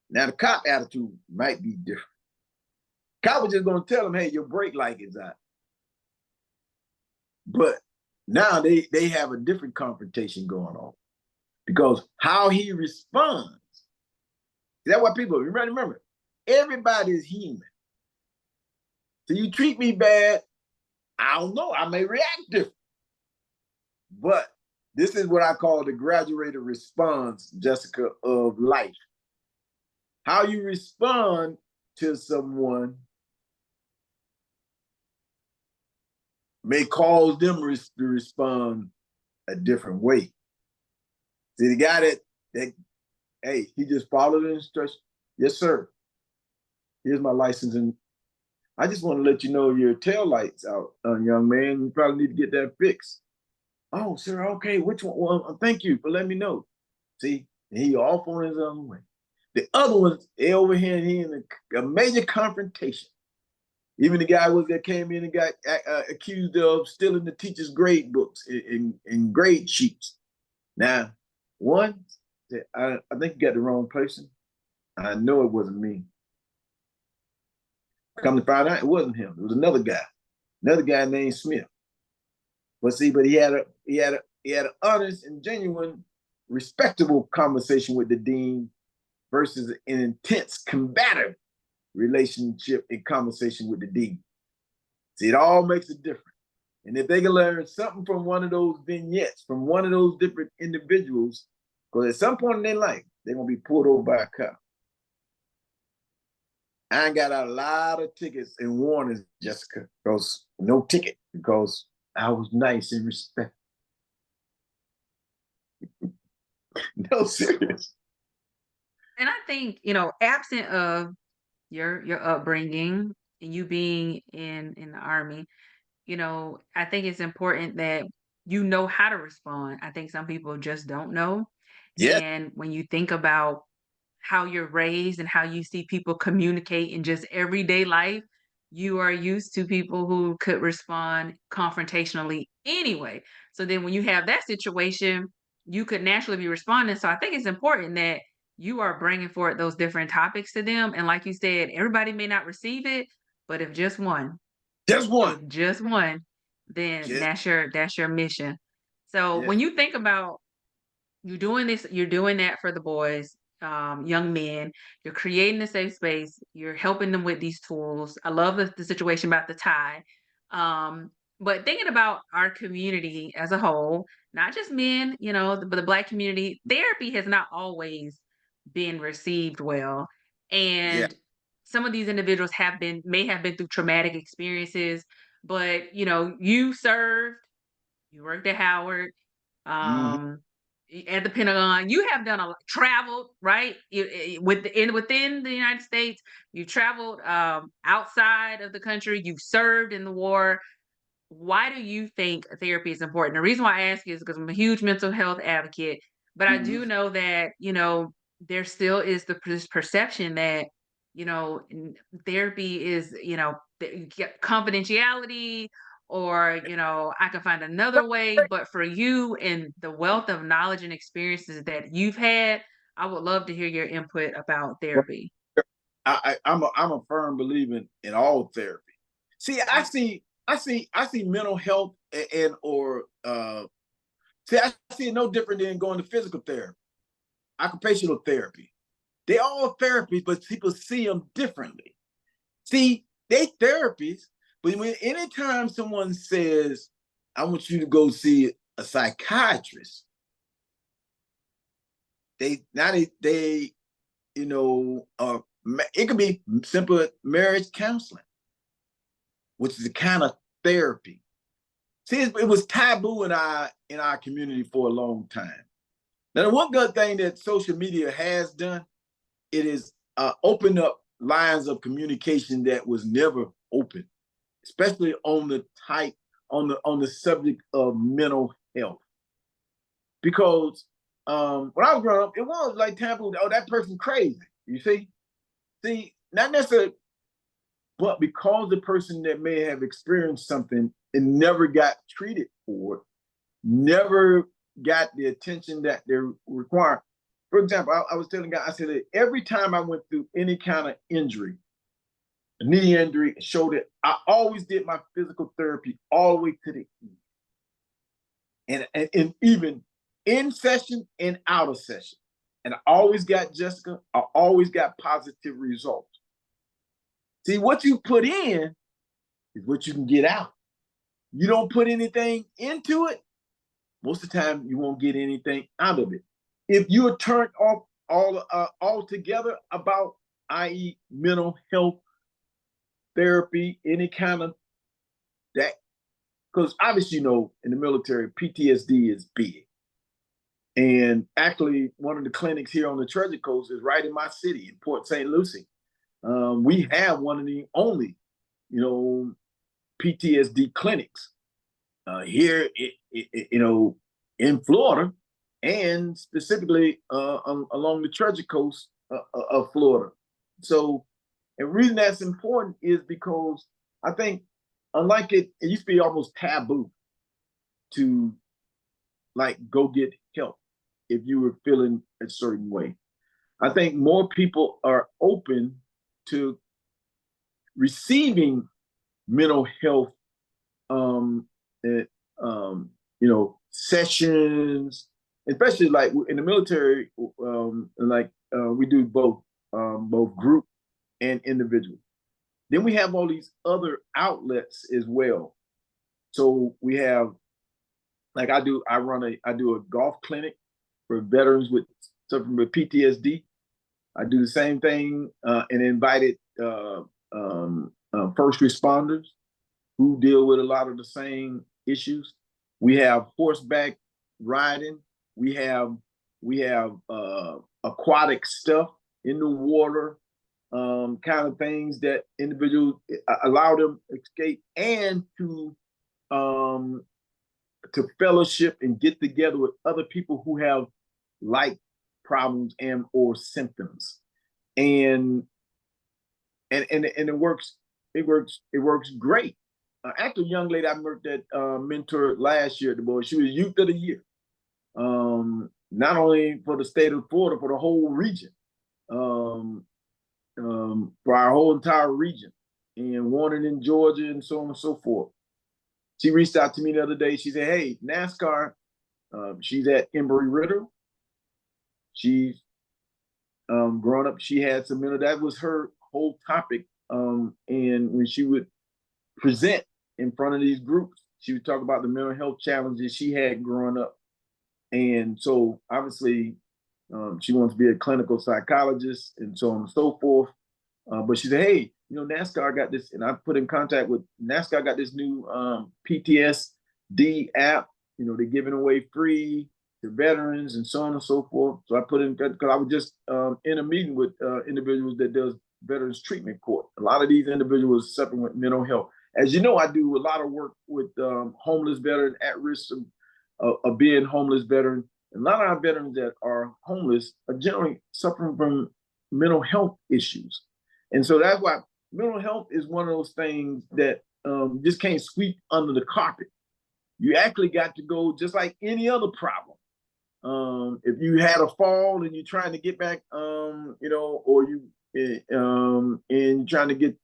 Now the cop attitude might be different. Cop was just gonna tell him, hey, your brake light is out. But now they have a different confrontation going on because how he responds. That's what people remember. Everybody is human. So you treat me bad, I don't know, I may react different. But this is what I call the graduated response, Jessica, of life. How you respond to someone may cause them to respond a different way. See, the guy that hey, he just followed the instructions. Yes, sir. Here's my license, and I just want to let you know your tail lights out, young man. You probably need to get that fixed. Oh, sir, okay, which one? Well, thank you for letting me know. See, and he off on his own way. The other ones, they over here, he in a major confrontation. Even the guy that came in and got accused of stealing the teacher's grade books and grade sheets. Now, one, I think you got the wrong person. I know it wasn't me. Come to find out, it wasn't him. It was another guy named Smith. But see, he had an honest and genuine, respectable conversation with the dean versus an intense, combative relationship and conversation with the dean. See, it all makes a difference. And if they can learn something from one of those vignettes, from one of those different individuals, because at some point in their life, they're going to be pulled over by a cop. I got a lot of tickets and warnings, Jessica, because no ticket, because I was nice and respectful. No, serious. And I think, absent of your upbringing and you being in the army, I think it's important that you know how to respond. I think some people just don't know. Yeah. And when you think about how you're raised and how you see people communicate in just everyday life, you are used to people who could respond confrontationally anyway. So then when you have that situation, you could naturally be responding. So I think it's important that you are bringing forward those different topics to them. And like you said, everybody may not receive it, but Just one. if just one, then Just, that's your mission. So yeah. when you think about you're doing that for the boys, young men. You're creating a safe space. You're helping them with these tools. I love the situation about the tie. But thinking about our community as a whole, not just men, but the Black community, therapy has not always been received well. Yeah. And some of these individuals may have been through traumatic experiences, but you served, you worked at Howard, Mm-hmm. um, at the Pentagon. You have done a lot, traveled, right? Within the United States, you traveled outside of the country. You served in the war. Why do you think therapy is important? The reason why I ask you is because I'm a huge mental health advocate, but I Mm-hmm. do know that there still is this perception that therapy is confidentiality, or I can find another way. But for you and the wealth of knowledge and experiences that you've had, I would love to hear your input about Well, therapy. I'm a firm believer in all therapy. See, I see mental health and or see, I see it no different than going to physical therapy, occupational therapy. They all therapies, but people see them differently. See, they therapies, but anytime someone says, "I want you to go see a psychiatrist," they it could be simple marriage counseling, which is a kind of therapy. See, it was taboo in our community for a long time. Now, the one good thing that social media has done, it is opened up lines of communication that was never open, especially on the subject of mental health. Because when I was growing up, it was like taboo. Oh, that person crazy. You see, not necessarily, but because the person that may have experienced something and never got treated for it, never got the attention that they require. For example, I was telling a guy, I said that every time I went through any kind of injury, knee injury, shoulder, I always did my physical therapy all the way to the end. And even in session and out of session. And I always got, Jessica, I always got positive results. See, what you put in is what you can get out. You don't put anything into it, most of the time you won't get anything out of it. If you are turned off altogether about, i.e., mental health therapy, any kind of that, because obviously, in the military, PTSD is big. And actually, one of the clinics here on the Treasure Coast is right in my city, in Port St. Lucie. We have one of the only, PTSD clinics here, in Florida, and specifically along the Treasure Coast of Florida. So, and the reason that's important is because I think, unlike it used to be almost taboo to go get help if you were feeling a certain way. I think more people are open to receiving mental health, sessions, especially like in the military, we do both group and individual. Then we have all these other outlets as well. So we have, I do a golf clinic for veterans suffering with PTSD. I do the same thing and invited first responders who deal with a lot of the same issues. We have horseback riding. We have aquatic stuff in the water, kind of things that individuals allow them to escape and to fellowship and get together with other people who have like problems and or symptoms, and it works great. Actually, a young lady I mentored last year at the board, she was Youth of the Year, not only for the state of Florida, for the whole region, for our whole entire region, and wanted in Georgia and so on and so forth. She reached out to me the other day. She said, "Hey, NASCAR." She's at Embry-Riddle. She's grown up. She had some mental. That was her whole topic. And when she would present in front of these groups, she would talk about the mental health challenges she had growing up. And so obviously, she wants to be a clinical psychologist and so on and so forth. But she said, "Hey, NASCAR got this," and I put in contact with NASCAR. Got this new PTSD app. They're giving away free to veterans and so on and so forth. So I put in, because I was just in a meeting with individuals that does Veterans Treatment Court. A lot of these individuals suffering with mental health. As you know, I do a lot of work with homeless veterans at risk of being homeless veterans. And a lot of our veterans that are homeless are generally suffering from mental health issues. And so that's why mental health is one of those things that just can't sweep under the carpet. You actually got to go, just like any other problem. If you had a fall and you're trying to get back, or you and you're trying to get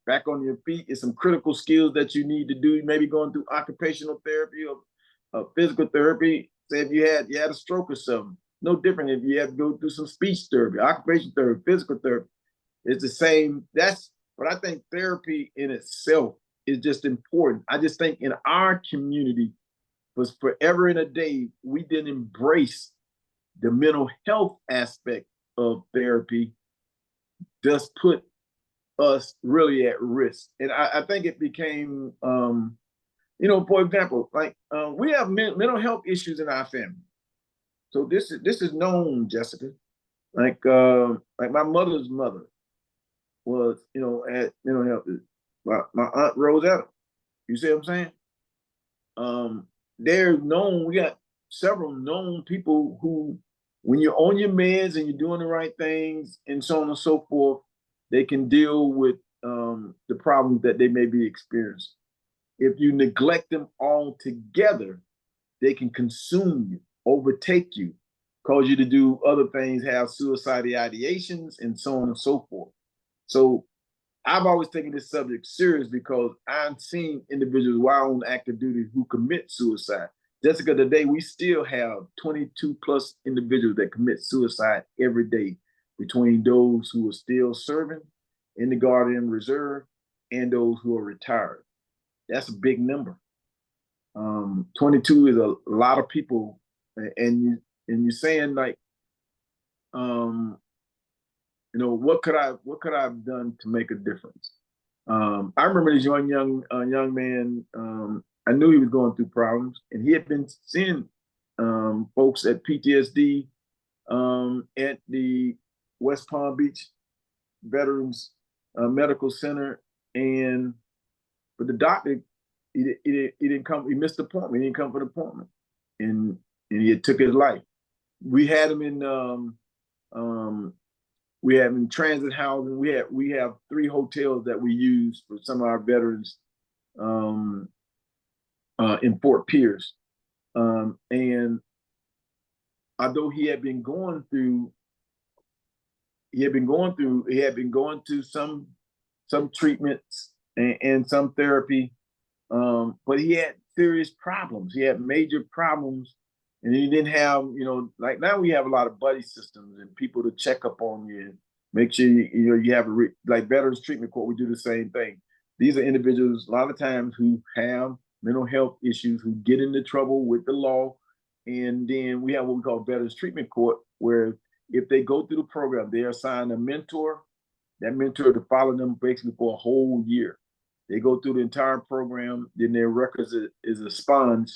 back on your feet, it's some critical skills that you need to do. Maybe going through occupational therapy or physical therapy. Say if you had a stroke or something, no different if you have to go through some speech therapy, occupational therapy, physical therapy. It's the same. But I think therapy in itself is just important. I just think in our community, was forever and a day, we didn't embrace the mental health aspect of therapy, just put us really at risk. And I think it became, for example, we have mental health issues in our family. So this is known, Jessica. Like my mother's mother, was, at mental health. My aunt Rosetta. You see what I'm saying? They're known. We got several known people who, when you're on your meds and you're doing the right things and so on and so forth, they can deal with the problems that they may be experiencing. If you neglect them altogether, they can consume you, overtake you, cause you to do other things, have suicidal ideations, and so on and so forth. So I've always taken this subject serious because I've seen individuals while on active duty who commit suicide. Jessica, today we still have 22 plus individuals that commit suicide every day, between those who are still serving in the Guard and Reserve and those who are retired. That's a big number. 22 is a lot of people, and you're saying like, what could I have done to make a difference? I remember this young man. I knew he was going through problems, and he had been seeing folks at PTSD at the West Palm Beach Veterans Medical Center, and but the doctor he didn't come. He missed the appointment. He didn't come for the appointment, and he took his life. We had him in um, we have in transit housing. We have 3 hotels that we use for some of our veterans um, in Fort Pierce. And although he had been going through some treatments and some therapy, but he had serious problems. He had major problems, and he didn't have, like now we have a lot of buddy systems and people to check up on you and make sure you have like Veterans Treatment Court. We do the same thing. These are individuals a lot of times who have mental health issues, who get into trouble with the law, and then we have what we call Veterans Treatment Court, where if they go through the program, they're assigned a mentor. That mentor to follow them basically for a whole year. They go through the entire program, then their records is a sponge,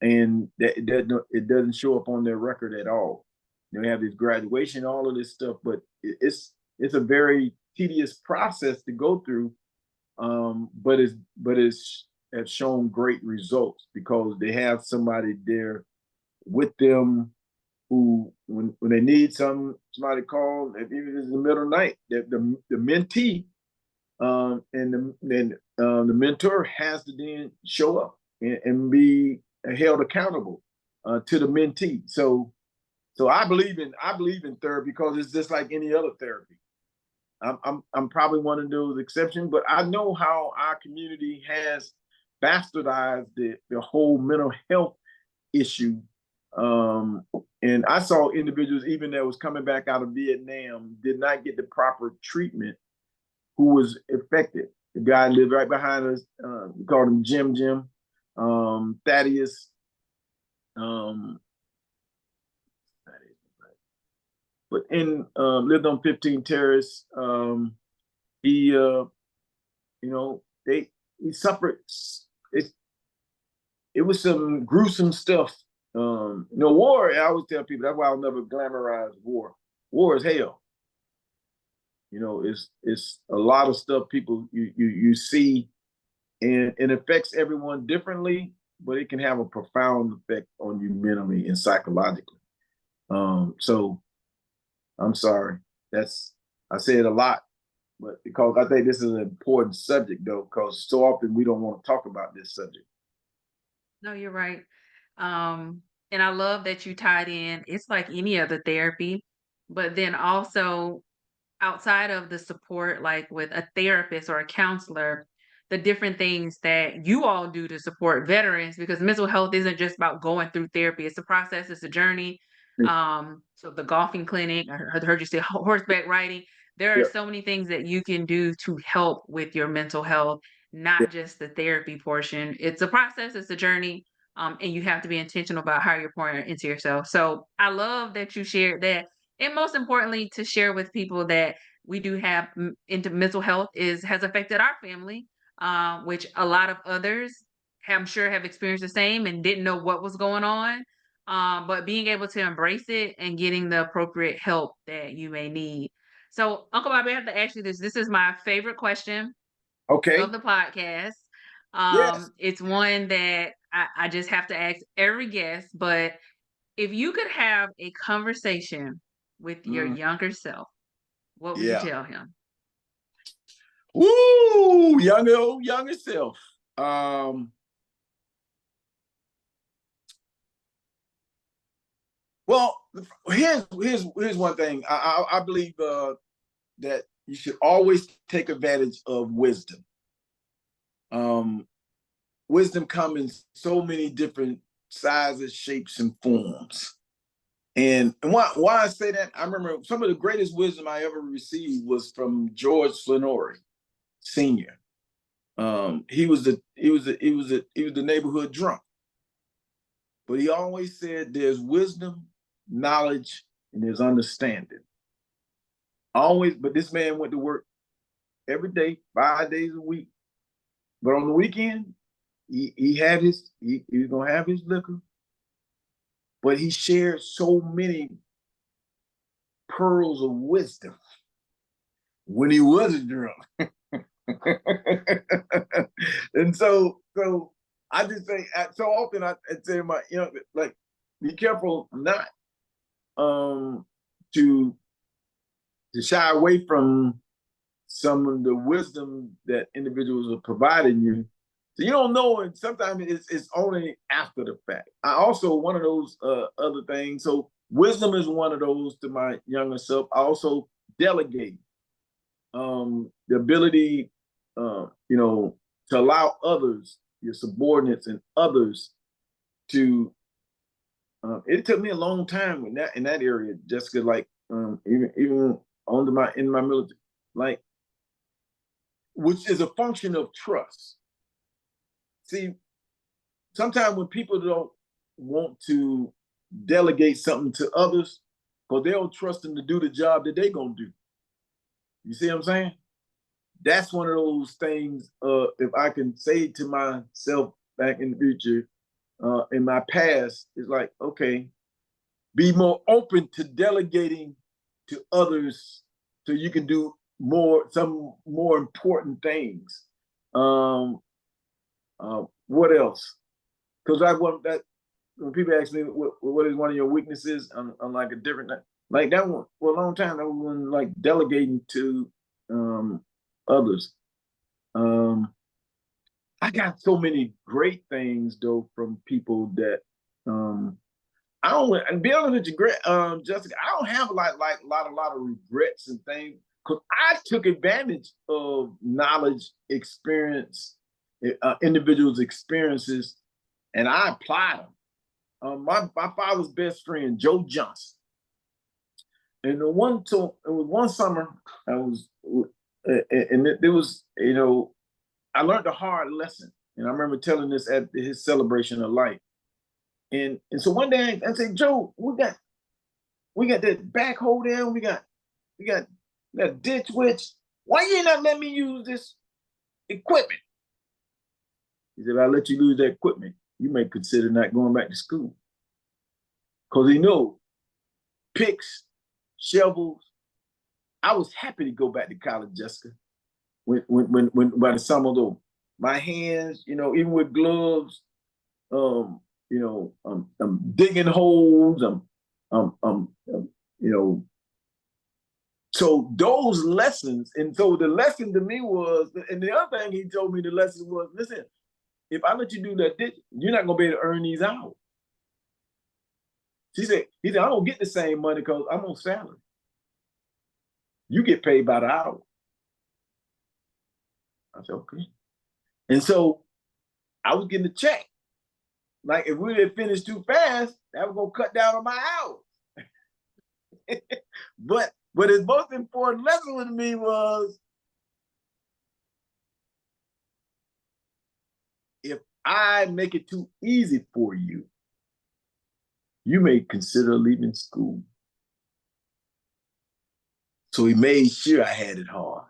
and it doesn't show up on their record at all. They have this graduation, all of this stuff, but it's a very tedious process to go through. But it's have shown great results because they have somebody there with them who, when they need somebody call, even if it's in the middle of the night, the mentee the mentor has to then show up and be held accountable to the mentee. So I believe in therapy because it's just like any other therapy. I'm probably one of those exceptions, but I know how our community has bastardized the whole mental health issue. And I saw individuals even that was coming back out of Vietnam did not get the proper treatment who was affected. The guy lived right behind us. We called him Jim, Thaddeus. But lived on 15 Terrace. He, he suffered. It was some gruesome stuff. War. I always tell people that's why I'll never glamorize war. War is hell. It's a lot of stuff people you see, and it affects everyone differently, but it can have a profound effect on you mentally and psychologically. So I'm sorry. I said a lot, but because I think this is an important subject though, because so often we don't want to talk about this subject. No, you're right. And I love that you tied in. It's like any other therapy, but then also outside of the support, like with a therapist or a counselor, the different things that you all do to support veterans, because mental health isn't just about going through therapy. It's a process, it's a journey. So the golfing clinic, I heard you say horseback riding. There are Yeah, so many things that you can do to help with your mental health, yeah, not just the therapy portion. It's a process, it's a journey. And you have to be intentional about how you're pouring into yourself. So I love that you shared that. And most importantly, to share with people that we do have into mental health is has affected our family, which a lot of others I'm sure have experienced the same and didn't know what was going on. But being able to embrace it and getting the appropriate help that you may need. So, Uncle Bobby, I have to ask you this. This is my favorite question of Okay. the podcast. Yes. It's one that I just have to ask every guest. But if you could have a conversation with your Mm, younger self, what would you yeah. tell him? Woo! Younger self. Um, well, here's one thing. I believe that you should always take advantage of wisdom. Um, wisdom comes in so many different sizes, shapes, and forms. And why I say that, I remember some of the greatest wisdom I ever received was from George Flannery Sr. He was the neighborhood drunk, but he always said there's wisdom, knowledge, and there's understanding. Always, but this man went to work every day, 5 days a week. But on the weekend, he was gonna have his liquor, but he shared so many pearls of wisdom when he wasn't drunk. And so I just say so often I say my like be careful not um to shy away from some of the wisdom that individuals are providing you. So you don't know, and sometimes it's only after the fact. I also one of those other things. So wisdom is one of those to my younger self. I also delegate the ability, to allow others, your subordinates and others, to. It took me a long time in that area, Jessica. Like even under my in my military, like which is a function of trust. See, sometimes when people don't want to delegate something to others, because they don't trust them to do the job that they're gonna do. You see what I'm saying? That's one of those things. If I can say to myself back in the future, in my past, is like, okay, be more open to delegating to others, so you can do some more important things. Um, what else? Because I want that when people ask me what is one of your weaknesses, on like a different, like that one for a long time. That was one, like delegating to others. Um, I got so many great things though from people that I don't. And be honest with you, Jessica, I don't have like a lot of regrets and things because I took advantage of knowledge, experience, individuals' experiences, and I applied them. My father's best friend, Joe Johnson, and it was one summer I was, and it was I learned a hard lesson, and I remember telling this at his celebration of life. And so one day I said, Joe, we got that backhoe there. We got that ditch witch. Why you not let me use this equipment? He said, if I let you use that equipment, you may consider not going back to school. Because he knew picks, shovels. I was happy to go back to college, Jessica. When by the summer though, my hands, even with gloves, I'm digging holes. You know, so those lessons, and so the lesson to me was, and the other thing he told me the lesson was, listen, if I let you do that, you're not gonna be able to earn these hours. He said, I don't get the same money because I'm on salary. You get paid by the hour. I said, okay. And so I was getting a check. Like if we had finished too fast, that was gonna cut down on my hours. but his most important lesson with me was, if I make it too easy for you, you may consider leaving school. So he made sure I had it hard.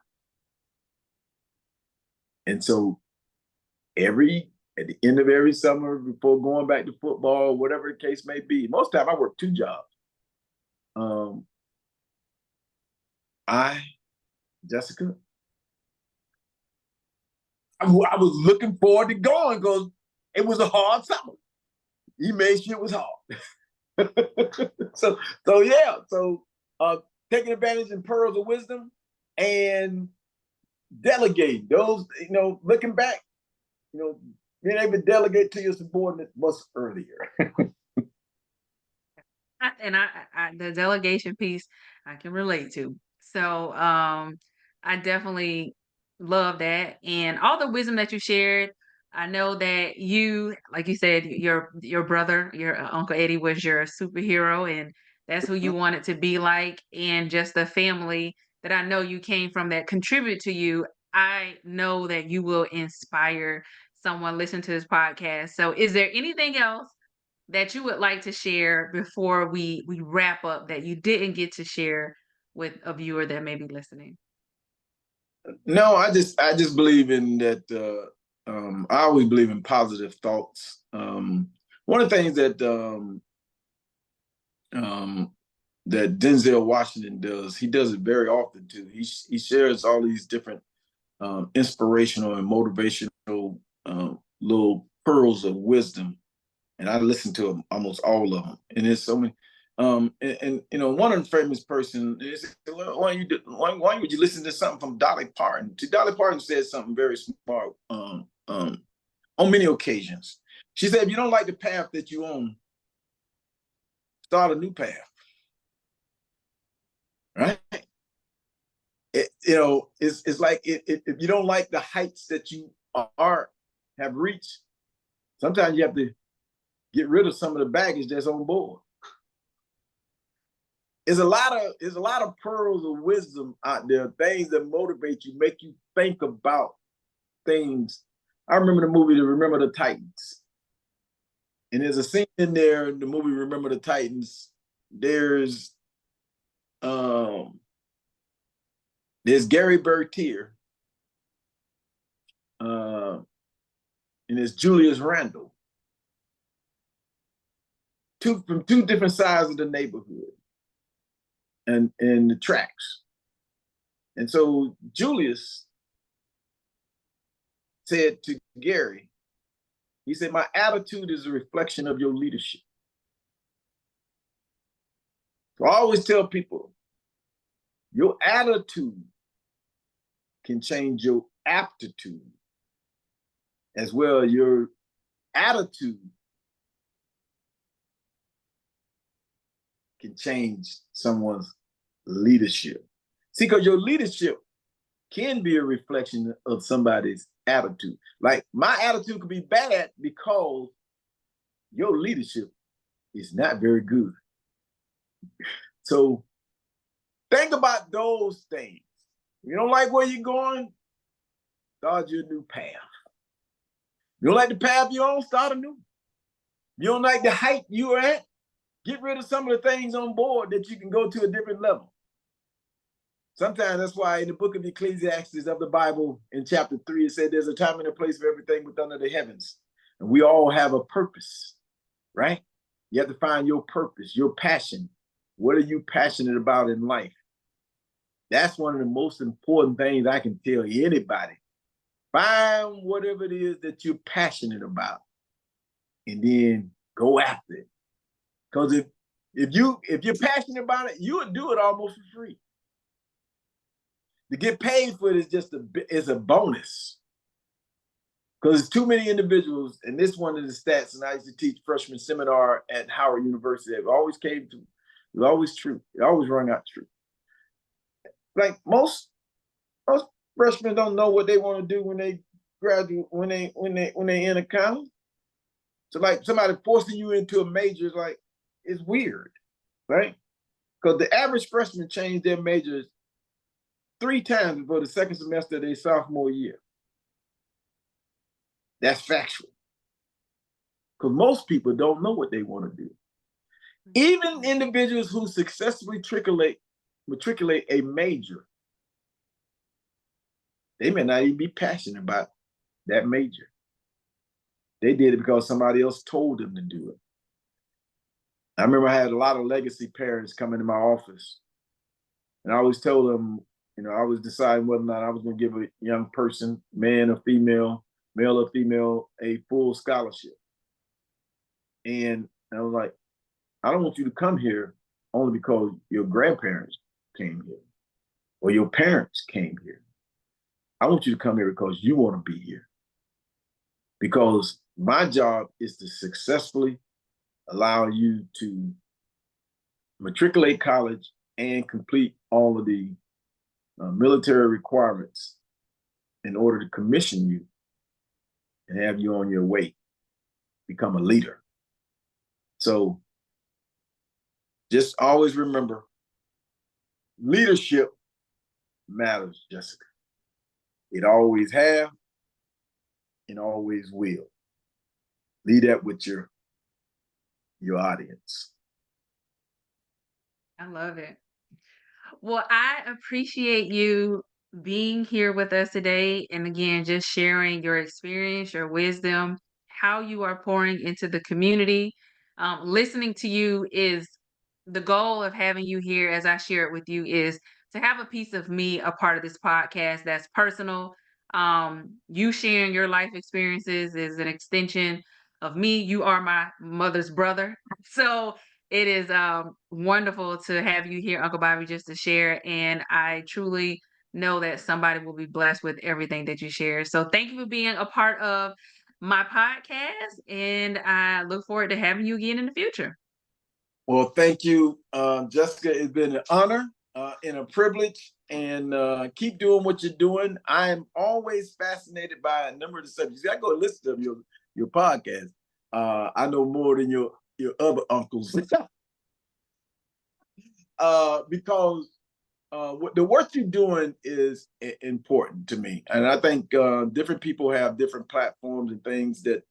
And so at the end of every summer, before going back to football, whatever the case may be, most of the time I worked two jobs. Um, I, Jessica, I was looking forward to going because it was a hard summer. He made sure it was hard. so yeah, so taking advantage in pearls of wisdom and delegating those, looking back, being able to delegate to your subordinates much earlier. The delegation piece I can relate to. So I definitely love that and all the wisdom that you shared. I know that you, like you said, your brother, your Uncle Eddie was your superhero, and that's who you wanted to be like, and just the family that I know you came from that contribute to you. I know that you will inspire someone listen to this podcast. So, is there anything else that you would like to share before we wrap up that you didn't get to share with a viewer that may be listening? No, I just believe in that. I always believe in positive thoughts. One of the things um, that Denzel Washington does, he does it very often too. He shares all these different inspirational and motivational little pearls of wisdom, and I listen to them, almost all of them. And there's so many. One of the famous person is, why would you listen to something from Dolly Parton? Dolly Parton said something very smart on many occasions. She said, if you don't like the path that you on, start a new path. Right? It's like if you don't like the heights that you have reached, sometimes you have to get rid of some of the baggage that's on board. There's a lot of pearls of wisdom out there, things that motivate you, make you think about things. I remember the movie Remember the Titans. And there's a scene in there in the movie Remember the Titans. There's Gary Bertier, and there's Julius Randle. From two different sides of the neighborhood and the tracks. And so Julius said to Gary, he said, my attitude is a reflection of your leadership. So I always tell people, your attitude can change your aptitude as well. Your attitude can change someone's leadership. See, because your leadership can be a reflection of somebody's attitude. Like my attitude could be bad because your leadership is not very good. So think about those things. You don't like where you're going, start your new path. You don't like the path you're on, start a new. You don't like the height you're at, get rid of some of the things on board that you can go to a different level. Sometimes that's why in the book of Ecclesiastes of the Bible, in chapter 3, it said there's a time and a place for everything within under the heavens. And we all have a purpose, right? You have to find your purpose, your passion. What are you passionate about in life? That's one of the most important things I can tell anybody. Find whatever it is that you're passionate about and then go after it. Because if you're passionate about it, you would do it almost for free. To get paid for it is just a bonus. Because there's too many individuals, and this one of the stats, and I used to teach freshman seminar at Howard University, it always came to, it was always true. It always rung out true. Like most freshmen don't know what they want to do when they graduate, when they in accounting. So like somebody forcing you into a major is like, it's weird, right? Because the average freshman changed their majors 3 times before the second semester of their sophomore year. That's factual. Because most people don't know what they want to do. Even individuals who successfully matriculate a major, they may not even be passionate about that major. They did it because somebody else told them to do it. I remember I had a lot of legacy parents come into my office. And I always told them, I was deciding whether or not I was going to give a young person, man or female, male or female, a full scholarship. And I was like, I don't want you to come here only because your grandparents came here or your parents came here. I want you to come here because you want to be here. Because my job is to successfully allow you to matriculate college and complete all of the military requirements in order to commission you and have you on your way, become a leader. So just always remember, leadership matters, Jessica. It always have and always will. Lead that with your audience. I love it. Well, I appreciate you being here with us today. And again, just sharing your experience, your wisdom, how you are pouring into the community. Listening to you is the goal of having you here, as I share it with you, is to have a piece of me a part of this podcast that's personal. You sharing your life experiences is an extension of me. You are my mother's brother. So it is wonderful to have you here, Uncle Bobbie, just to share. And I truly know that somebody will be blessed with everything that you share. So thank you for being a part of my podcast. And I look forward to having you again in the future. Well, thank you, Jessica. It's been an honor and a privilege. And keep doing what you're doing. I am always fascinated by a number of the subjects. I go listen to your podcast. I know more than your other uncles. Because the work you're doing is important to me, and I think different people have different platforms and things that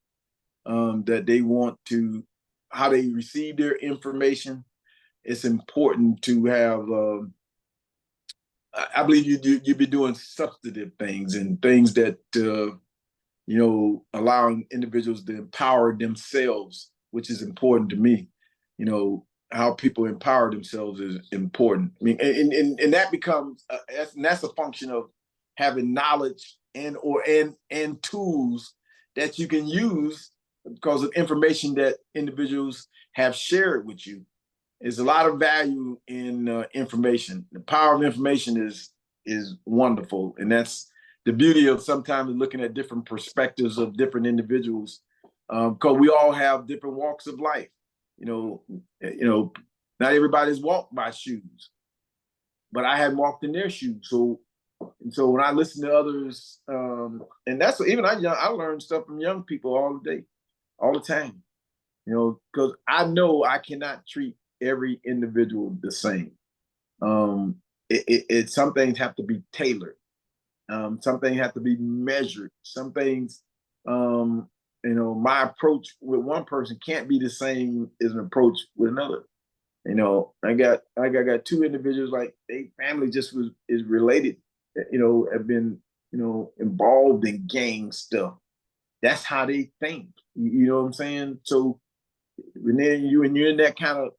that they want to, how they receive their information. It's important to have. I believe you be doing substantive things and things that allowing individuals to empower themselves, which is important to me. How people empower themselves is important. I mean, and that becomes that's a function of having knowledge and tools that you can use because of information that individuals have shared with you. There's a lot of value in information. The power of information is wonderful, and that's the beauty of sometimes looking at different perspectives of different individuals, because we all have different walks of life. Not everybody's walked by shoes, but I had walked in their shoes. So when I listen to others, and that's even I learn stuff from young people all the day, all the time. Because I know I cannot treat every individual the same. Some things have to be tailored. Some things have to be measured. Some things, my approach with one person can't be the same as an approach with another. I got two individuals, like their family just is related, have been, involved in gang stuff. That's how they think. You know what I'm saying? So when you're in that kind of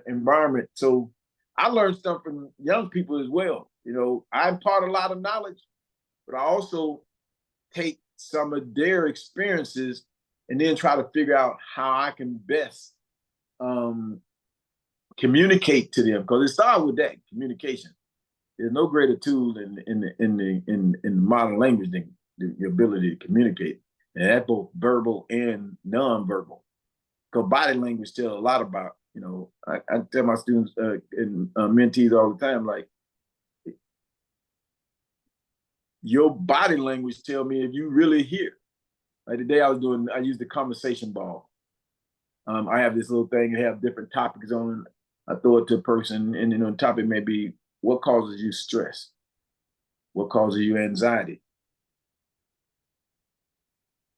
environment, so I learned stuff from young people as well. I impart a lot of knowledge, but I also take some of their experiences and then try to figure out how I can best communicate to them, because it starts with that communication. There's no greater tool in the modern language than the ability to communicate, and that's both verbal and non-verbal. Because body language tells a lot about. I tell my students and mentees all the time, like, your body language tell me if you really hear. Like today I used the conversation ball. I have this little thing and have different topics on. I throw it to a person, and the topic may be, what causes you stress? What causes you anxiety?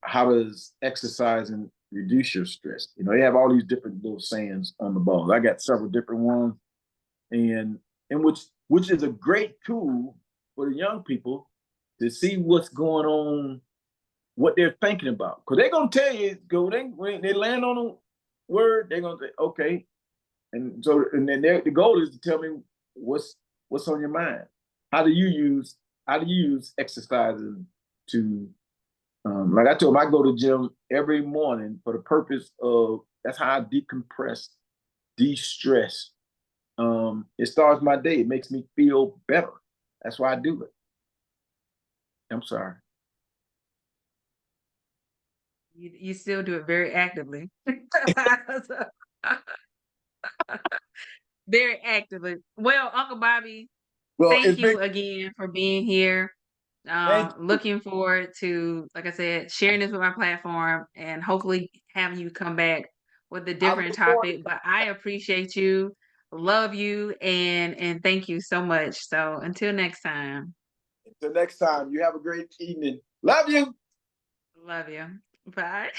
How does exercising reduce your stress? They have all these different little sayings on the ball. I got several different ones, and which is a great tool for the young people to see what's going on, what they're thinking about. Because they're going to tell you, when they land on a word, they're going to say, okay. And so, and then the goal is to tell me what's what's on your mind. How do you use exercises to like I told him, I go to the gym every morning for the purpose of that's how I decompress, de-stress. It starts my day. It makes me feel better. That's why I do it. I'm sorry. You still do it very actively. Very actively. Well, Uncle Bobby, Well, thank it's been you again for being here. thank you. Looking forward to, like I said, sharing this with my platform and hopefully having you come back with a I different look forward topic. But I appreciate you, love you, and thank you so much. So until next time, until next time. You have a great evening. Love you. love you. Bye.